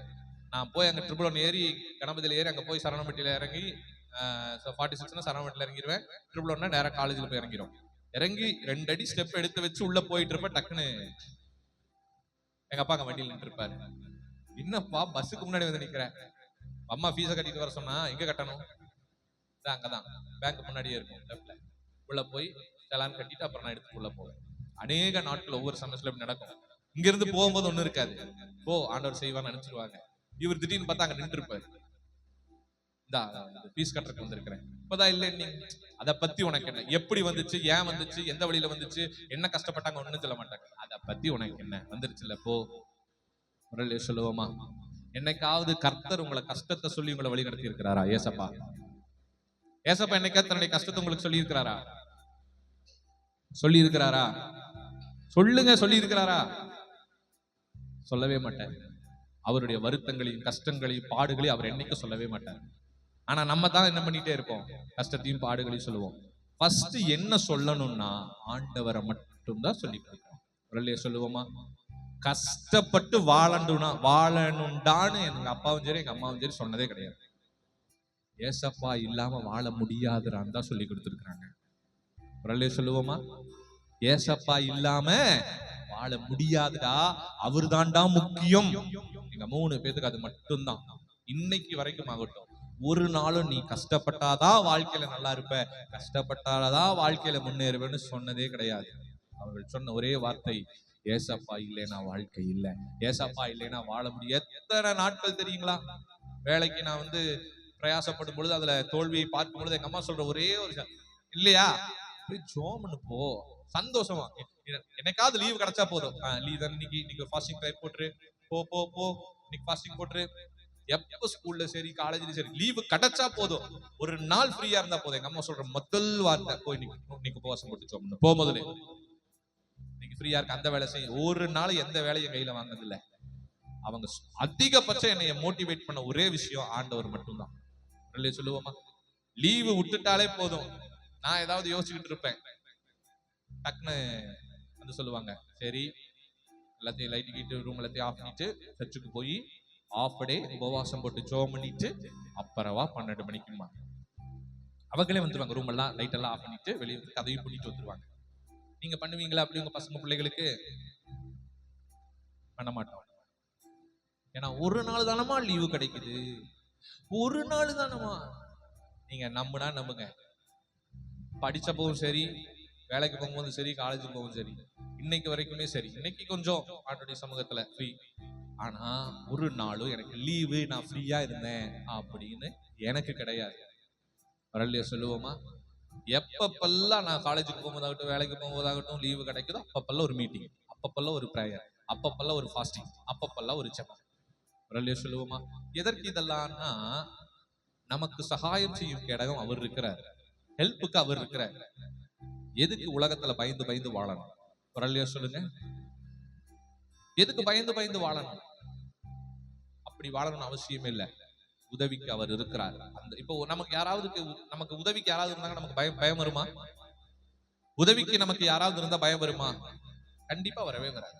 நான் போய் அங்க ட்ரிபிள் 1 ஏறி கணபதியில ஏறி அங்க போய் சரணம்பட்டியில இறங்கி 46 சரணம்பட்டியில இறங்கிடுவேன். ட்ரிபிள் 1 நேரம் காலேஜ்ல போய் இறங்கிடும். இறங்கி 2 அடி ஸ்டெப் எடுத்து வச்சு உள்ள போயிட்டு இருப்பேன். டக்குன்னு எங்க அப்பா அங்க வண்டியில் நின்று இருப்பாரு. என்னப்பா பஸ்ஸுக்கு முன்னாடி வந்து நிக்கிறேன், அம்மா ஃபீஸை கட்டிட்டு வர சொன்னா எங்க கட்டணும்? அங்கதான் பேங்க் முன்னாடியே இருக்கும் லெஃப்ட்ல. உள்ள போய் செலான் கட்டிட்டு அப்புறம் நான் எடுத்து உள்ள போவேன். அநேக நாட்கள் ஒவ்வொரு செமஸ்டர்ல இப்படி நடக்கும். இங்க இருந்து போகும்போது ஒண்ணு இருக்காது, போ ஆண்டவர் செய்வான்னு நினைச்சிருவாங்க. இவர் திடீர்னு பார்த்தா அங்க நின்று இருப்பாரு. இந்த ஃபீஸ் கட்டுறதுக்கு வந்திருக்கிறேன். இப்பதான் இல்லை நீங்க அதை பத்தி உனக்கு என்ன, எப்படி வந்துச்சு, ஏன் வந்துச்சு, எந்த வழியில வந்துச்சு, என்ன கஷ்டப்பட்டாங்க ஒண்ணும் சொல்ல மாட்டாங்க. அதை பத்தி உனக்கு என்ன, வந்துருச்சுல்ல போ. முரளிய சொல்லுவோமா, என்னைக்காவது கர்த்தர் உங்களை கஷ்டத்தை சொல்லி உங்களை வழி நடத்தி இருக்கிறாரா? ஏசப்பா ஏசப்பா என்னைக்கா தன்னுடைய கஷ்டத்தை உங்களுக்கு சொல்லி இருக்கிறாரா? சொல்லி இருக்கிறாரா? சொல்லுங்க, சொல்லி இருக்கிறாரா? சொல்லவே மாட்டார். அவருடைய வருத்தங்களையும் கஷ்டங்களையும் பாடுகளையும் அவர் என்னைக்கும் சொல்லவே மாட்டார். ஆனா நம்ம தான் என்ன பண்ணிட்டே இருப்போம், கஷ்டத்தையும் பாடுகளையும் சொல்லுவோம். ஃபர்ஸ்ட் என்ன சொல்லணும்னா ஆண்டவரை மட்டும்தான் சொல்லி கொடுக்கிறோம். சொல்லுவோமா, கஷ்டப்பட்டு வாழணும்டான்னு எங்க அப்பாவும் சரி எங்க அம்மாவும் சரி சொன்னதே கிடையாது. ஏசப்பா இல்லாம வாழ முடியாதுறான்னு தான் சொல்லி கொடுத்துருக்காங்க. சொல்லுவோமா, ஏசப்பா இல்லாம வாழ முடியாதுடா, அவரு தான்டா முக்கியம். எங்க 3 பேருக்கு அது மட்டும்தான். இன்னைக்கு வரைக்கும் ஆகட்டும், ஒரு நாளும் நீ கஷ்டப்பட்டாதான் வாழ்க்கையில நல்லா இருப்ப, கஷ்டப்பட்டாதான் வாழ்க்கையில முன்னேறுவேன்னு சொன்னதே கிடையாது. அவர்கள் சொன்ன ஒரே வார்த்தை, ஏசப்பா இல்லைன்னா வாழ்க்கை இல்லை, ஏசப்பா இல்லைன்னா வாழ முடியும். எத்தனை நாட்கள் தெரியுங்களா? வேலைக்கு நான் வந்து பிரயாசப்படும் பொழுது அதுல தோல்வியை பார்க்கும் பொழுது எங்க அம்மா சொல்ற ஒரே ஒரு இல்லையா, போய் ஜோம்னு போ, சந்தோஷமா என்னைக்காவது லீவ் கிடைச்சா போதும். லீவ் தான் இன்னைக்கு ஃபாஸ்டிங் டைம் போட்டுரு, போ போ போ இன்னைக்கு ஃபாஸ்டிங் போட்டுரு. எப்ப ஸ்கூல்ல சரி காலேஜ்ல சரி லீவு கிடைச்சா போதும், ஒரு நாள் ஃப்ரீயா இருந்தா போதும். எங்க அம்மா சொல்ற முதல் வார்த்தை, போய் இன்னைக்கு உபவாசம் போட்டு ஜோம்னு போ. முதல்ல இன்னைக்கு ஃப்ரீயா இருக்கு, அந்த வேலை செய்ய. ஒரு நாள் எந்த வேலையும் கையில வாங்கினது இல்லை. அவங்க அதிகபட்சம் என்னைய மோட்டிவேட் பண்ண ஒரே விஷயம் ஆண்டவர் மட்டும்தான். சொல்லுவோமா, லீவு விட்டுட்டாலே போதும். நான் ஏதாவது யோசிச்சுக்கிட்டு இருப்பேன், டக்குன்னு வந்து சொல்லுவாங்க, சரி எல்லாத்தையும் லைட் கிட்டு ரூம் எல்லாத்தையும் ஆஃப் பண்ணிட்டு சர்ச்சுக்கு போய் ஆஃப் டே உபவாசம் போட்டு ஜோம் பண்ணிட்டு அப்புறவா 12 மணிக்குமா அவங்களே வந்துருவாங்க. ரூம் எல்லாம் லைட் எல்லாம் ஆஃப் பண்ணிட்டு வெளியே வந்து கதையும் பண்ணிட்டு வந்துருவாங்க. நீங்க பண்ணுவீங்களா அப்படி உங்க பசங்க பிள்ளைகளுக்கு? பண்ண மாட்டோம். ஏன்னா ஒரு நாள் தானமா லீவு கிடைக்குது, ஒரு நாள் தானமா. நீங்க நம்புனா நம்புங்க, படிச்சப்பவும் சரி, வேலைக்கு போகும்போது சரி, காலேஜுக்கு போகும்போது சரி, இன்னைக்கு வரைக்குமே சரி. இன்னைக்கு கொஞ்சம் ஆண்டோடைய சமூகத்துல ஃப்ரீ, ஆனா ஒரு நாளும் எனக்கு லீவு நான் ஃப்ரீயா இருந்தேன் அப்படின்னு எனக்கு கிடையாது. வரலையா சொல்லுவோமா, எப்பப்பெல்லாம் நான் காலேஜுக்கு போகும்போதாகட்டும் வேலைக்கு போகும்போதாகட்டும் லீவு கிடைக்குதோ அப்பப்பெல்லாம் ஒரு மீட்டிங், அப்பப்பெல்லாம் ஒரு பிரேயர், அப்பப்பெல்லாம் ஒரு ஃபாஸ்டிங், அப்பப்பெல்லாம் ஒரு ஜெபம். சொல்லுவோமா? எதற்கு இதெல்லாம்னா, நமக்கு சகாயம் செய்யும் கேடகம் அவர் இருக்கிறார், ஹெல்ப்புக்கு அவர் இருக்கிறார். எதுக்கு உலகத்துல பயந்து பயந்து வாழணும்? சொல்லுங்க, எதுக்கு பயந்து பயந்து வாழணும்? அப்படி வாழணும்னு அவசியமே இல்லை. உதவிக்கு அவர் இருக்கிறார். அந்த இப்போ நமக்கு உதவிக்கு யாராவது இருந்தாங்க நமக்கு பயம் வருமா? உதவிக்கு நமக்கு யாராவது இருந்தா பயம் வருமா? கண்டிப்பா வரவே வராது.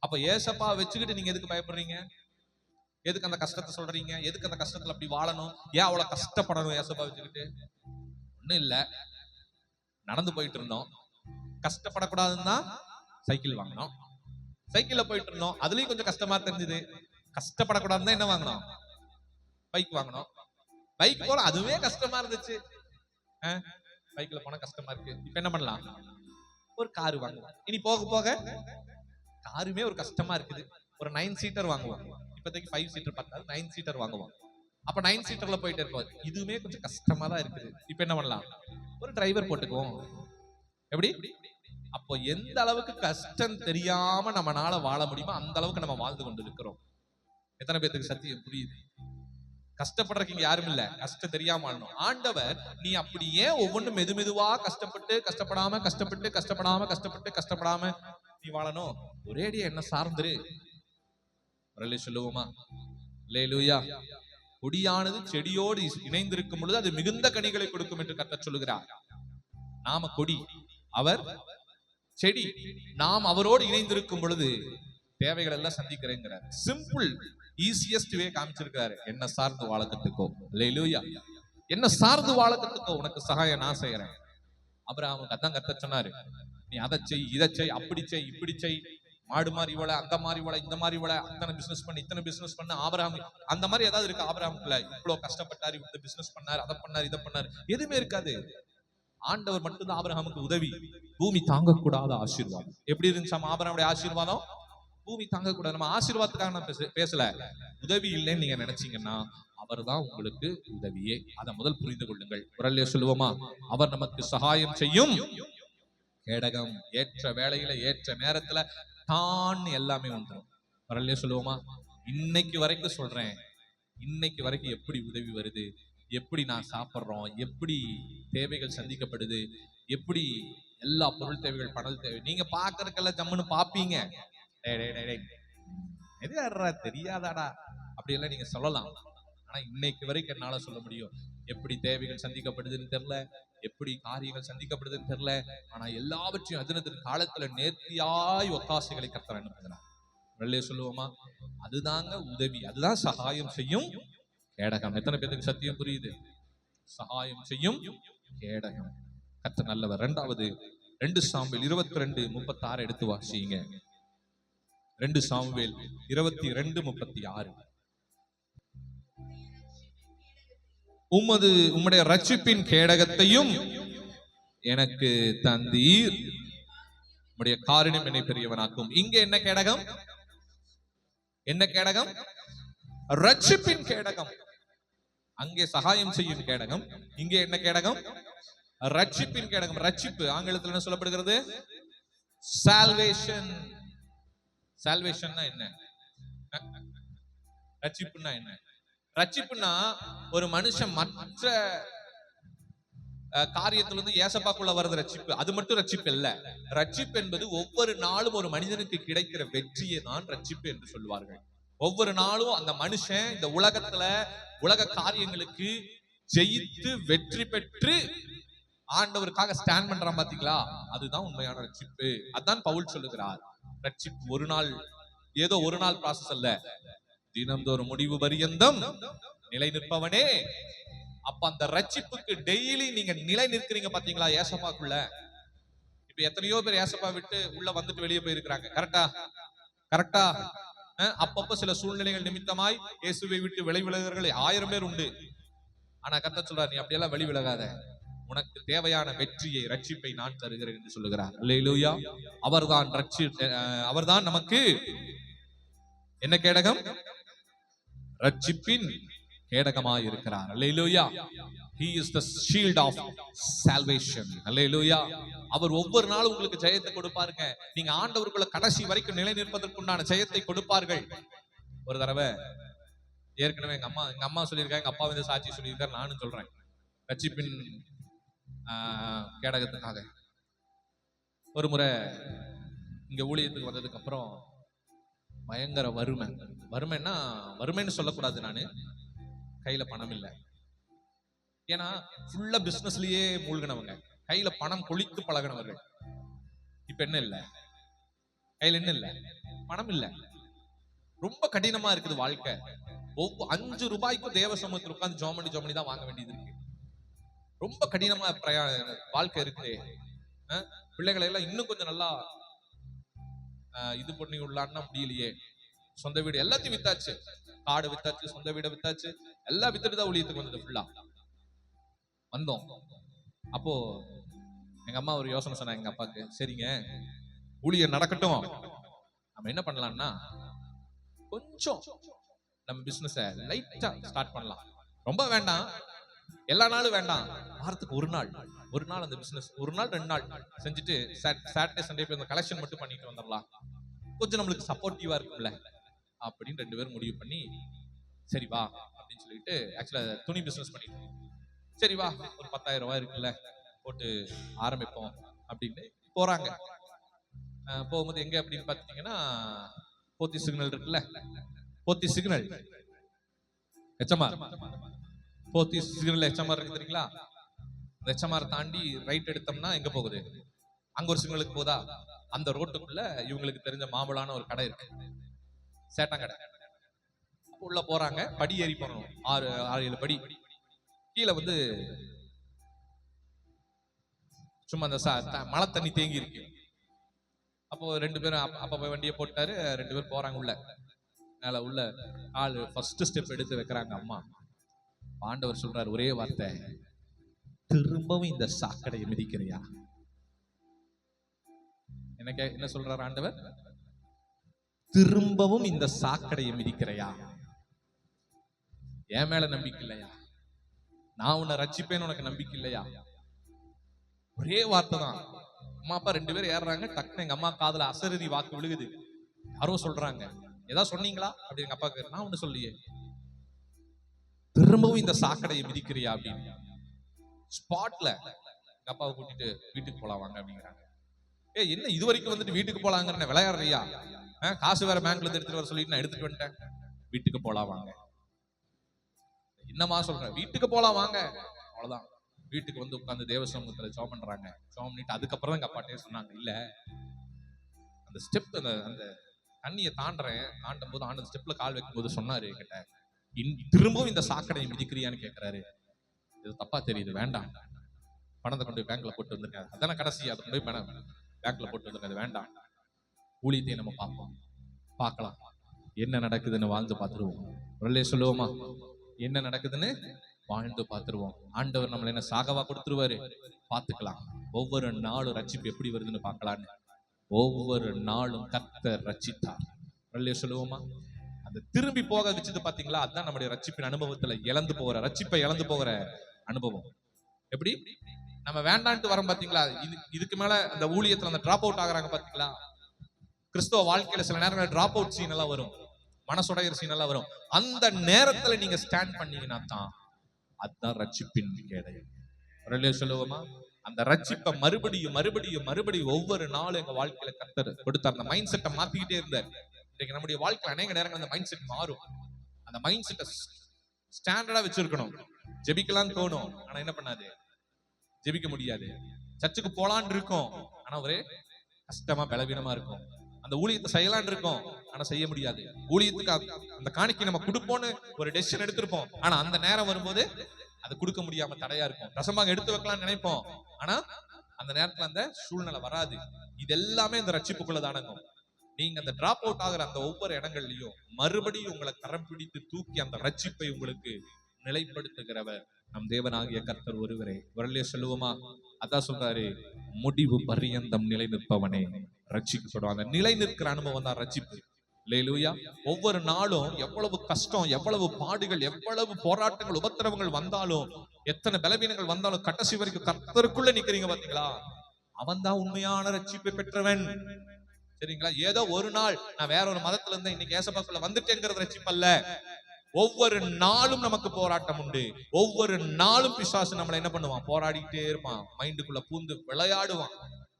அப்ப ஏசப்பா வச்சுக்கிட்டு நீங்க எதுக்கு பயப்படுறீங்க? எதுக்கு அந்த கஷ்டத்தை சொல்றீங்க? எதுக்கு அந்த கஷ்டத்துல அப்படி வாழணும்? ஏன் அவ்வளவு கஷ்டப்படணும் ஏசப்பா வச்சுக்கிட்டு? ஒண்ணும் இல்ல, நடந்து போயிட்டு இருந்தோம், கஷ்டப்படக்கூடாதுன்னு தான் சைக்கிள் வாங்கினோம். சைக்கிள்ல போயிட்டு இருந்தோம், அதுலயும் கொஞ்சம் கஷ்டமா தெரிஞ்சது. கஷ்டப்படக்கூடாதுன்னு என்ன வாங்கினோம்? பைக் வாங்கினோம். பைக் போல அதுவே கஷ்டமா இருந்துச்சு. பைக்ல போனா கஷ்டமா இருக்கு, இப்ப என்ன பண்ணலாம்? ஒரு காரு வாங்குவோம். இனி போக போக காருமே ஒரு கஷ்டமா இருக்குது, ஒரு 9 சீட்டர் வாங்குவோம். இப்போதைக்கு 5 சீட்டர் பத்தாது, 9 சீட்டர் வாங்குவோம். அப்ப 9 சீட்டர்ல போயிட்டு இருப்போம், இதுவுமே கொஞ்சம் கஷ்டமா தான் இருக்குது. இப்ப என்ன பண்ணலாம்? ஒரு டிரைவர் போட்டுக்குவோம். எப்படி? அப்போ எந்த அளவுக்கு கஷ்டம் தெரியாம நம்மளால வாழ முடியுமோ அந்த அளவுக்கு நம்ம வாழ்ந்து கொண்டு இருக்கிறோம். எத்தனை பேருக்கு சத்தியம் புரியுது? கஷ்டப்படுறதுக்கு யாரும் இல்ல, கஷ்டம் தெரியாம வாழணும். ஆண்டவர் நீ அப்படி ஏன் ஒவ்வொன்றும் மெதுவா கஷ்டப்படாம நீ வாழணும்? ஒரேடியா என்ன சார்ந்துரு. சொல்லுவோமா? அல்லேலூயா. கொடியானது செடியோடு இணைந்திருக்கும் பொழுது அது மிகுந்த கனிகளை கொடுக்கும் என்று கர்த்தர் சொல்லுகிறார். நாம கொடி, அவர் செடி. நாம் அவரோடு இணைந்திருக்கும் பொழுது தேவைகள் எல்லாம் சந்திக்கிறேங்கிறார். Simple, easiest way காமிச்சிருக்காரு. என்ன சார்ந்து வாழ கத்துக்கோ. அல்லேலூயா. என்ன சார்ந்து வாழ கத்துக்கோ, உனக்கு சகாயம் நான் செய்யறேன். ஆபிரகாமுக்கு அதான் கர்த்தர் சொன்னாரு, நீ அதை செய், இதை செய், அப்படி செய், இப்படி செய், மாடு மாதிரி இவ்வளவு, அங்க மாதிரி இவ்வளவு, இந்த மாதிரி இவ்வளவு, அத்தனை பிசினஸ் பண்ணு, இத்தனை பிசினஸ் பண்ணு. ஆபிரகாம் அந்த மாதிரி ஏதாவது இருக்கு? ஆபிரகாமுக்குள்ள இவ்வளவு கஷ்டப்பட்டாரு, இவ்வளவு பிசினஸ் பண்ணாரு, அதை பண்ணாரு, இதை பண்ணாரு, எதுவுமே இருக்காது. ஆண்டவர் மட்டும்தான் ஆபிரகாமுக்கு உதவி. பூமி தாங்கக்கூடாத ஆசீர்வாதம். எப்படி இருந்துச்சு ஆபிரகாமுடைய ஆசீர்வாதம்? பூமி தாங்கக்கூடாது. நம்ம ஆசீர்வாதத்துக்காக நான் பேசல. உதவி இல்லைன்னு நீங்க நினைச்சீங்கன்னா அவர் தான் உங்களுக்கு உதவியே. அதை முதல் புரிந்து கொள்ளுங்கள். குரல்ல சொல்லுவோமா? அவர் நமக்கு சகாயம் செய்யும் கேடகம். ஏற்ற வேளையில ஏற்ற நேரத்துல தான் எல்லாமே வந்துடும். குரல்ல சொல்லுவோமா? இன்னைக்கு வரைக்கும் சொல்றேன், இன்னைக்கு வரைக்கும் எப்படி உதவி வருது, எப்படி நான் சாப்பிட்றோம், எப்படி தேவைகள் சந்திக்கப்படுது, எப்படி எல்லா பொருள் தேவைகள், பணல் தேவை நீங்க பாக்குறதுக்கெல்லாம் ஜம்முன்னு பாப்பீங்க. தெரியாதாடா அப்படி எல்லாம் நீங்க சொல்லலாம். ஆனா இன்னைக்கு வரைக்கும் என்னால சொல்ல முடியும், எப்படி தேவைகள் சந்திக்கப்படுதுன்னு தெரியல, எப்படி காரியங்கள் சந்திக்கப்படுதுன்னு தெரியல. ஆனா எல்லாவற்றையும் அதினத்தின் காலத்துல நேர்த்தியாய் ஒத்தாசைகளை கர்த்தர் அனுப்புகிறார். வெள்ளைய சொல்லுவோமா? அதுதாங்க உதவி, அதுதான் சகாயம் செய்யும் கேடகம். எத்தனை பேருக்கு சத்தியம் புரியுது? சகாயம் செய்யும் கேடகம். கர்த்தர் நல்லவர். இரண்டாவது 2 சாமுவேல் 22:36 எடுத்து வாசிங்க. 2 சாமுவேல் 22:36. உம்முடைய ரட்சிப்பின் கேடகத்தையும் எனக்கு தந்தீர், உம்முடைய காரியம் என்னை பெரியவனாக்கும். இங்க என்ன கேடகம்? என்ன கேடகம்? ரட்சிப்பின் கேடகம். அங்கே சகாயம் செய்யும் கேடகம், இங்கே என்ன கேடகம்? ரட்சிப்பின் கேடகம். ரட்சிப்பு ஆங்கிலத்தில் என்ன சொல்லப்படுகிறது? சால்வேஷன். சால்வேஷன்னா என்ன? ரட்சிப்புன்னா என்ன? ரட்சிப்புன்னா ஒரு மனுஷன் மற்ற காரியத்திலிருந்து ஏசப்பாக்குள்ள வர்றது ரட்சிப்பு. அது மட்டும் ரட்சிப்பு இல்ல. ரட்சிப்பு என்பது ஒவ்வொரு நாளும் ஒரு மனிதனுக்கு கிடைக்கிற வெற்றியை தான் ரட்சிப்பு என்று சொல்வார்கள். ஒவ்வொரு நாளும் அந்த மனுஷன் இந்த உலகத்துல உலக காரியங்களுக்கு ஜெயித்து வெற்றி பெற்று ஆண்டவருக்காக ஸ்டாண்ட் பண்றான் பாத்தீங்களா? அதுதான் உண்மையான ரட்சிப்பு. அதான் பவுல் சொல்லுகிறார், ரட்சிப்பு ஒரு நாள், ஏதோ ஒரு நாள் ப்ராசஸ் அல்ல, தினந்தோறும் முடிவு பரியந்தம் நிலை நிற்பவனே. அப்ப அந்த ரட்சிப்புக்கு டெய்லி நீங்க நிலை நிற்கிறீங்க பாத்தீங்களா ஏசப்பாக்குள்ள? இப்ப எத்தனையோ பேர் ஏசப்பா விட்டு உள்ள வந்துட்டு வெளியே போயிருக்கிறாங்க. கரெக்டா? கரெக்டா? அப்பப்ப சில சூழ்நிலைகள் நிமித்தமாய் இயேசுவை விட்டு வெளி விலகுறவர்கள் 1000 பேர் உண்டு. ஆனா கர்த்தர் சொல்றார், நீ அப்படியெல்லாம் வெளி விலகாத, உனக்கு தேவையான வெற்றியை, ரட்சிப்பை நான் தருகிறேன் என்று சொல்லுகிறார். அல்லேலூயா. அவர்தான் நமக்கு என்ன கேடகம்? ரட்சிப்பின் கேடகமாய் இருக்கிறார். அல்லேலூயா. He is the shield of salvation. அல்லேலூயா. அவர் ஒவ்வொரு நாளும் உங்களுக்கு ஜெயத்தை கொடுப்பாருங்க. நீங்க ஆண்டவருக்குள்ள கடைசி வரைக்கும் நிலை நிற்பதற்குண்டான ஜெயத்தை கொடுப்பார்கள். ஒரு தடவை ஏற்கனவே எங்க அம்மா சொல்லியிருக்காங்க, எங்க அப்பா வந்து சாட்சி சொல்லியிருக்காரு, நானும் சொல்றேன். ரட்சிப்பின் கேடகத்துக்காக ஒரு முறை இங்க ஊழியத்துக்கு வந்ததுக்கு அப்புறம் பயங்கர வறுமைன்னா வறுமைன்னு சொல்லக்கூடாது, நானு கையில பணம் இல்லை. ஏன்னா ஃபுல்லா பிசினஸ்லயே மூழ்கினவங்க, கையில பணம் கொளித்து பழகினவர்கள். இப்ப என்ன இல்ல, கையில என்ன இல்ல, பணம் இல்ல. ரொம்ப கடினமா இருக்குது வாழ்க்கை. 5 ரூபாய்க்கும் தேவ சமூகத்தில் உட்கார்ந்து ஜோம் பண்ணி தான் வாங்க வேண்டியது இருக்கு. ரொம்ப கடினமா வாழ்க்கை இருக்குது. பிள்ளைகளை எல்லாம் இன்னும் கொஞ்சம் நல்லா இது பண்ணி உள்ளான்னா முடியலையே. சொந்த வீடு எல்லாத்தையும் வித்தாச்சு, காடு வித்தாச்சு, சொந்த வீடை வித்தாச்சு, எல்லாம் வித்துட்டு தான் ஊழியத்துக்கு வந்தது. ஃபுல்லா வந்தோம். அப்போ எங்க அம்மா ஒரு யோசனை சொன்னாங்க எங்க அப்பாக்கு, சரிங்க ஊழியர் நடக்கட்டும், நம்ம என்ன பண்ணலாம்னா கொஞ்சம் நம்ம பிசினஸ் லைட்டா ஸ்டார்ட் பண்ணலாம். ரொம்ப வேண்டாம், எல்லா நாளும் வேண்டாம், வாரத்துக்கு ஒரு நாள் அந்த பிசினஸ், 1 நாள் 2 நாள் செஞ்சுட்டு சாட்டர்டே சண்டே போய் அந்த கலெக்ஷன் மட்டும் பண்ணிட்டு வந்துடலாம், கொஞ்சம் நம்மளுக்கு சப்போர்ட்டிவா இருக்கும்ல அப்படின்னு 2 பேரும் முடிவு பண்ணி, சரி வா அப்படின்னு சொல்லிட்டு, ஆக்சுவலா துணி பிசினஸ் பண்ணிட்டு, சரி வா ஒரு 10,000 ரூபாய் இருக்குல்ல போட்டு ஆரம்பிப்போம் அப்படின்னு போறாங்க. போகும்போது எங்க அப்படின்னு பாத்தீங்கன்னா, போத்தி சிக்னல் இருக்குல்ல, போத்தி சிக்னல் HMR, போத்தி சிக்னல் HMR இருக்கு தெரியுங்களா? அந்த HMR தாண்டி ரைட் எடுத்தோம்னா எங்க போகுது, அங்க ஒரு சிக்னலுக்கு போதா, அந்த ரோட்டுக்குள்ள இவங்களுக்கு தெரிஞ்ச மாம்பழான ஒரு கடை இருக்கு, சேட்டாங்கடை. உள்ள போறாங்க, படி ஏறி போறோம், 6-7 படி. கீழே வந்து சும்மா அந்த மழை தண்ணி தேங்கி இருக்கு. அப்போ 2 பேரும் அப்ப போய் வண்டியை போட்டாரு, 2 பேரும் போறாங்க உள்ள. மேல உள்ள ஆளு ஃபர்ஸ்ட் ஸ்டெப் எடுத்து வைக்கிறாங்க அம்மா. ஆண்டவர் சொல்றாரு ஒரே வார்த்தை, திரும்பவும் இந்த சாக்கடையை மிதிக்கிறியா? என்ன சொல்றாரு ஆண்டவர்? திரும்பவும் இந்த சாக்கடையை மிதிக்கிறையா? என் மேல நம்பிக்கை இல்லையா? நான் உன்னை ரட்சிப்பேன்னு உனக்கு நம்பிக்கை இல்லையா? ஒரே வார்த்தை தான். அம்மா அப்பா 2 பேரும் ஏறுறாங்க. டக்குன்னு எங்க அம்மா காதுல அசரீரி வாக்கு விழுகுது. யாரோ சொல்றாங்க, ஏதாவது சொன்னீங்களா அப்படின்னு எங்க அப்பா கேட்க, நான் ஒண்ணு சொல்லியே, திரும்பவும் இந்த சாக்கடையை மிதிக்கிறியா அப்படின்னு. ஸ்பாட்ல எங்க அப்பாவை கூட்டிட்டு வீட்டுக்கு போலாம் வாங்க அப்படிங்கிறாங்க. என்ன இது வரைக்கும் வந்துட்டு வீட்டுக்கு போலாங்கிற விளையாடுறியா? காசு வேற பேங்க்ல இருந்து எடுத்துட்டு வர சொல்லிட்டு நான் எடுத்துட்டு வந்துட்டேன், வீட்டுக்கு போலாம் வாங்க. என்னமா சொல்றேன், வீட்டுக்கு போலாம் வாங்க, அவ்வளவுதான். வீட்டுக்கு வந்து உட்கார்ந்து தேவ சமூகத்துல ஜெபம் பண்றாங்க. ஜெபம் பண்ணிட்டு அதுக்கப்புறம் தான் எங்க அப்பாட்டே சொன்னாங்க, இல்ல அந்த ஸ்டெப், அந்த தண்ணியை தாண்டும் போது ஆண்டு ஸ்டெப்ல கால் வைக்கும் போது சொன்னாரு என்கிட்ட, திரும்பவும் இந்த சாக்கடையை மிதிக்கிறியான்னு கேட்கிறாரு. இது தப்பா தெரியுது, வேண்டாம், பணத்தை கொண்டு போய் பேங்க்ல போட்டு வந்துருக்காரு, அதான கடைசி, அதை கொண்டு போய் பேங்க்ல போட்டு வந்துருக்காது, வேண்டாம், ஊழியத்தை நம்ம பார்க்கலாம், என்ன நடக்குதுன்னு வாழ்ந்து பார்த்துருவோம். ஒரு சொல்லுவோமா, என்ன நடக்குதுன்னு வாழ்ந்து பார்த்துருவோம். ஆண்டவர் நம்மள என்ன சாகவா கொடுத்துருவாரு, பார்த்துக்கலாம். ஒவ்வொரு நாளும் ரட்சிப்பு எப்படி வருதுன்னு பார்க்கலான்னு ஒவ்வொரு நாளும் கர்த்தர் ரட்சித்தார். சொல்லுவோமா, அந்த திரும்பி போக வச்சது பாத்தீங்களா, அதுதான் நம்முடைய ரட்சிப்பின் அனுபவத்துல ரட்சிப்பை இழந்து போகிற அனுபவம். எப்படி நம்ம வேண்டான்ட்டு வரோம் பாத்தீங்களா, இதுக்கு மேல அந்த ஊழியத்துல அந்த டிராப் அவுட் ஆகுறாங்க பாத்தீங்களா. கிறிஸ்தவ வாழ்க்கையில சில நேரங்கள் டிராப் அவுட் சீன் எல்லாம் வரும், மனசுடையர் சீன் எல்லாம் வரும். அந்த நேரத்துல நீங்க ஸ்டாண்ட் பண்ணீங்கன்னா தான் அதுதான் ரட்சிப்பின் கேடயம். சொல்லுவோமா, அந்த ரட்சிப்பை மறுபடியும் ஒவ்வொரு நாளும் எங்க வாழ்க்கையில கர்த்தர் கொடுத்தார். அந்த மைண்ட் செட்டை மாத்திக்கிட்டே இருந்தார். இன்னைக்கு நம்முடைய வாழ்க்கையில அநேக நேரங்கள் அந்த மைண்ட் செட் மாறும். அந்த மைண்ட் செட்டை ஸ்டாண்டர்டா வச்சிருக்கணும். ஜெபிக்கலாம்னு தோணும், ஆனா என்ன பண்ணாது, ஜெபிக்க முடியாது. சர்ச்சுக்கு போலான்னு இருக்கும், ஆனா ஒரே கஷ்டமா பலவீனமா இருக்கும். அந்த ஊழியத்தை செய்யலான்னு இருக்கும், ஆனா செய்ய முடியாது. ஊழியத்துக்கு அந்த காணிக்கை நம்ம கொடுப்போம்னு ஒரு டெசிஷன் எடுத்திருப்போம், ஆனா அந்த நேரம் வரும்போது அது கொடுக்க முடியாம தடையா இருக்கும். தசமாக எடுத்து வைக்கலாம்னு நினைப்போம், ஆனா அந்த நேரத்துல அந்த சூழ்நிலை வராது. இது எல்லாமே இந்த ரட்சிப்புக்குள்ள அடங்கும். நீங்க அந்த டிராப் அவுட் ஆகிற அந்த ஒவ்வொரு இடங்கள்லயும் மறுபடியும் உங்களை கரம் பிடித்து தூக்கி அந்த ரட்சிப்பை உங்களுக்கு நிலைப்படுத்துகிறவர் நம் தேவனாகிய கர்த்தர் ஒருவரே. வரலையே சொல்லுவோமா, அதான் சொல்றாரு, முடிவு பரியந்தம் நிலை நிற்பவனே ரட்சிக்கப்படுவாங்க. நிலை நிற்கிற அனுபவம் தான் ரட்சிப்பு. அல்லேலூயா. ஒவ்வொரு நாளும் எவ்வளவு கஷ்டம், எவ்வளவு பாடுகள், எவ்வளவு போராட்டங்கள், உபத்திரவங்கள் வந்தாலும், எத்தனை பலவீனங்கள் வந்தாலும் கடைசி வரைக்கும் கர்த்தருக்குள்ள நிக்கிறீங்க பாத்தீங்களா, அவன் தான் உண்மையான ரட்சிப்பை பெற்றவன். சரிங்களா? ஏதோ ஒரு நாள் நான் வேற ஒரு மதத்துல இருந்து இன்னைக்கு ஏசப்பாக்குள்ள வந்துட்டேங்கிறது ரட்சிப்பல்ல. ஒவ்வொரு நாளும் நமக்கு போராட்டம் உண்டு. ஒவ்வொரு நாளும் பிசாசு நம்மளை என்ன பண்ணுவான்? போராடிட்டே இருப்பான், மைண்டுக்குள்ள பூந்து விளையாடுவான்.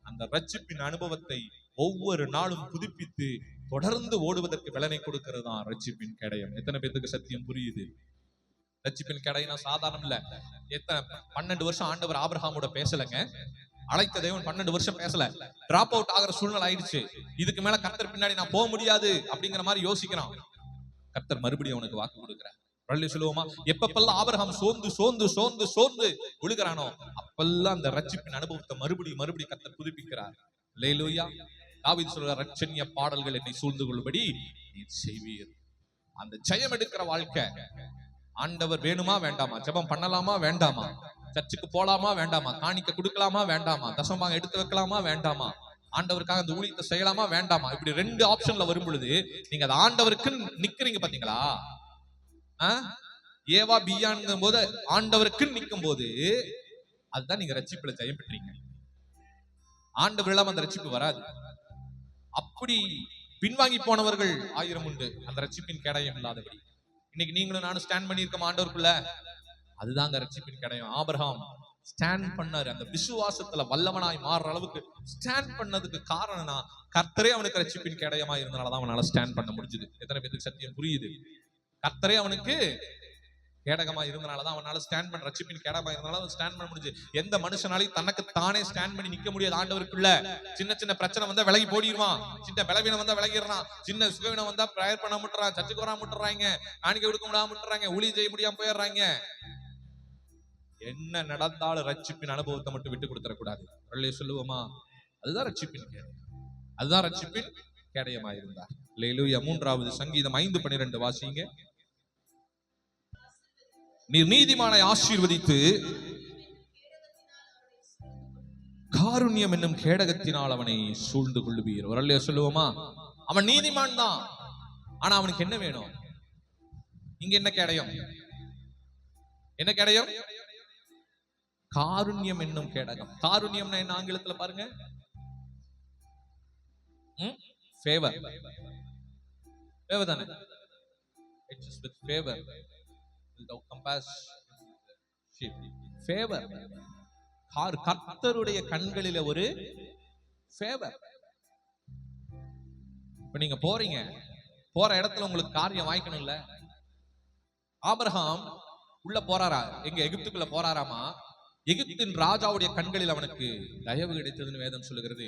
அந்த ரட்சிப்பின் அனுபவத்தை ஒவ்வொரு நாளும் புதுப்பித்து தொடர்ந்து ஓடுவதற்கு பலனை கொடுக்கிறது தான் ரட்சிப்பின் கேடயம். எத்தனை பேருக்கு சத்தியம் புரியுது? ரட்சிப்பின் கேடயம் சாதாரணம் இல்ல. எத்தனை 12 வருஷம் ஆண்டவர் ஆபிரகாமோட பேசலங்க. அழைத்த தேவன் 12 வருஷம் பேசல. டிராப் அவுட் ஆகிற சூழ்நிலை ஆயிடுச்சு. இதுக்கு மேல கர்த்தர் பின்னாடி நான் போக முடியாது அப்படிங்கிற மாதிரி யோசிக்கிறான். கர்த்தர் மறுபடியும் அவனுக்கு வாக்கு கொடுக்கிறார். சொல்லுவோமா? எப்பப்பெல்லாம் ஆபிரகாம் சோர்ந்து சோர்ந்து சோர்ந்து சோர்ந்து விழுகிறானோ அப்பெல்லாம் அந்த ரட்சிப்பின் அனுபவத்தை மறுபடியும் கர்த்தர் புதுப்பிக்கிறார். அல்லேலூயா. தாவீது சொல்ற ரட்சணிய பாடல்கள் என்னை சூழ்ந்து கொள்ளும்படி நீர் செய்வீர். அந்த ஜெயம் எடுக்கிற வாழ்க்கை. ஆண்டவர் வேணுமா வேண்டாமா? ஜெபம் பண்ணலாமா வேண்டாமா? சர்ச்சுக்கு போலாமா வேண்டாமா? காணிக்க கொடுக்கலாமா வேண்டாமா? தசமாக எடுத்து வைக்கலாமா வேண்டாமா? ஆண்டவருக்காக அந்த ஊழியத்தை செய்யலாமா வேண்டாமா? இப்படி 2 ஆப்ஷன்ல வரும் பொழுது நீங்க அது ஆண்டவருக்கு நிக்கிறீங்க பாத்தீங்களா? ஏவா பியான்னும் போது ஆண்டவருக்கு நிற்கும் போது அதுதான் நீங்க ரட்சிப்புல ஜெயம் பெற்றீங்க. ஆண்டவர் இல்லாம அந்த ரட்சிப்பு வராது. அப்படி பின்வாங்கி போனவர்கள் 1000 உண்டு, அந்த ரட்சிப்பின் கேடயம் இல்லாதபடி. இன்னைக்கு நீங்களும் நானும் ஸ்டாண்ட் பண்ணியிருக்கோம் ஆண்டவருக்குள்ள. அதுதாங்க ரட்சிப்பின் கேடயம். ஆபிரகாம் ஸ்டாண்ட் பண்ணாரு. அந்த விசுவாசத்துல வல்லவனாய் மாறுற அளவுக்கு ஸ்டாண்ட் பண்ணதுக்கு காரணம்னா கர்த்தரே அவனுக்கு ரட்சிப்பின் கேடயமா இருந்தனாலதான் அவனால ஸ்டாண்ட் பண்ண முடிஞ்சது. எத்தனை பேருக்கு சத்தியம் புரியுது? கர்த்தரே அவனுக்கு கேடகமா இருந்தனாலதான் அவனால ஸ்டாண்ட் பண்ண, ரட்சிப்பின் கேடகமா இருந்தனால அவன் ஸ்டாண்ட் பண்ண முடிஞ்சு. எந்த மனுஷனாலையும் தனக்கு தானே ஸ்டாண்ட் பண்ணி நிக்க முடியாது ஆண்டவருக்குள்ள. சின்ன சின்ன பிரச்சனை வந்தா விலகி போடிடுவான், சின்ன பலவீனம் வந்தா விலகிடுறான், சின்ன சுகவீனம் வந்தா பிரேயர் பண்ண முட்டுறான், சர்ச்சுக்கு வராம முட்டுறாங்க, காணிக்கை கொடுக்க முடியாம முட்டுறாங்க, ஊழியம் செய்ய முடியாம போயிடுறாங்க. என்ன நடந்தாலும் ரட்சிப்பின் அனுபவத்தை மட்டும் விட்டு கொடுத்துடக்கூடாது. சொல்லுவோமா? அதுதான் ரட்சிப்பின் கேடயம். அதுதான் ரட்சிப்பின் கேடயமா இருந்தார். அல்லேலூயா. 3வது சங்கீதம் 5:12 வாசிங்க. நீர் நீதிமானை ஆசீர்வதித்து காருண்யம் என்னும் கேடகத்தினால் அவனை சூழ்ந்து கொள்ளுவீர். ஒரு சொல்லுவோமா? அவன் நீதிமான் தான், ஆனா அவனுக்கு என்ன வேணும்? இங்க என்ன கேடயம்? என்ன கேடயம்? காருண்யம் என்னும் கேடகம். காருண்யம் என்ன ஆங்கிலத்துல பாருங்க? ஃபேவர். ஃபேவர் தானே? It's with favor, without compassion. Favour. கர்த்தருடைய கண்களில ஒரு ஃபேவர். இப்ப நீங்க போறீங்க, போற இடத்துல உங்களுக்கு காரியம் வாய்க்கணும்ல. ஆபிரகாம் உள்ள போறாரா? எங்க எகிப்துக்குள்ள போறாராமா? எகிப்தின் ராஜாவுடைய கண்களில் அவனுக்கு தயவு கிடைத்ததுன்னு வேதம் சொல்லுகிறது.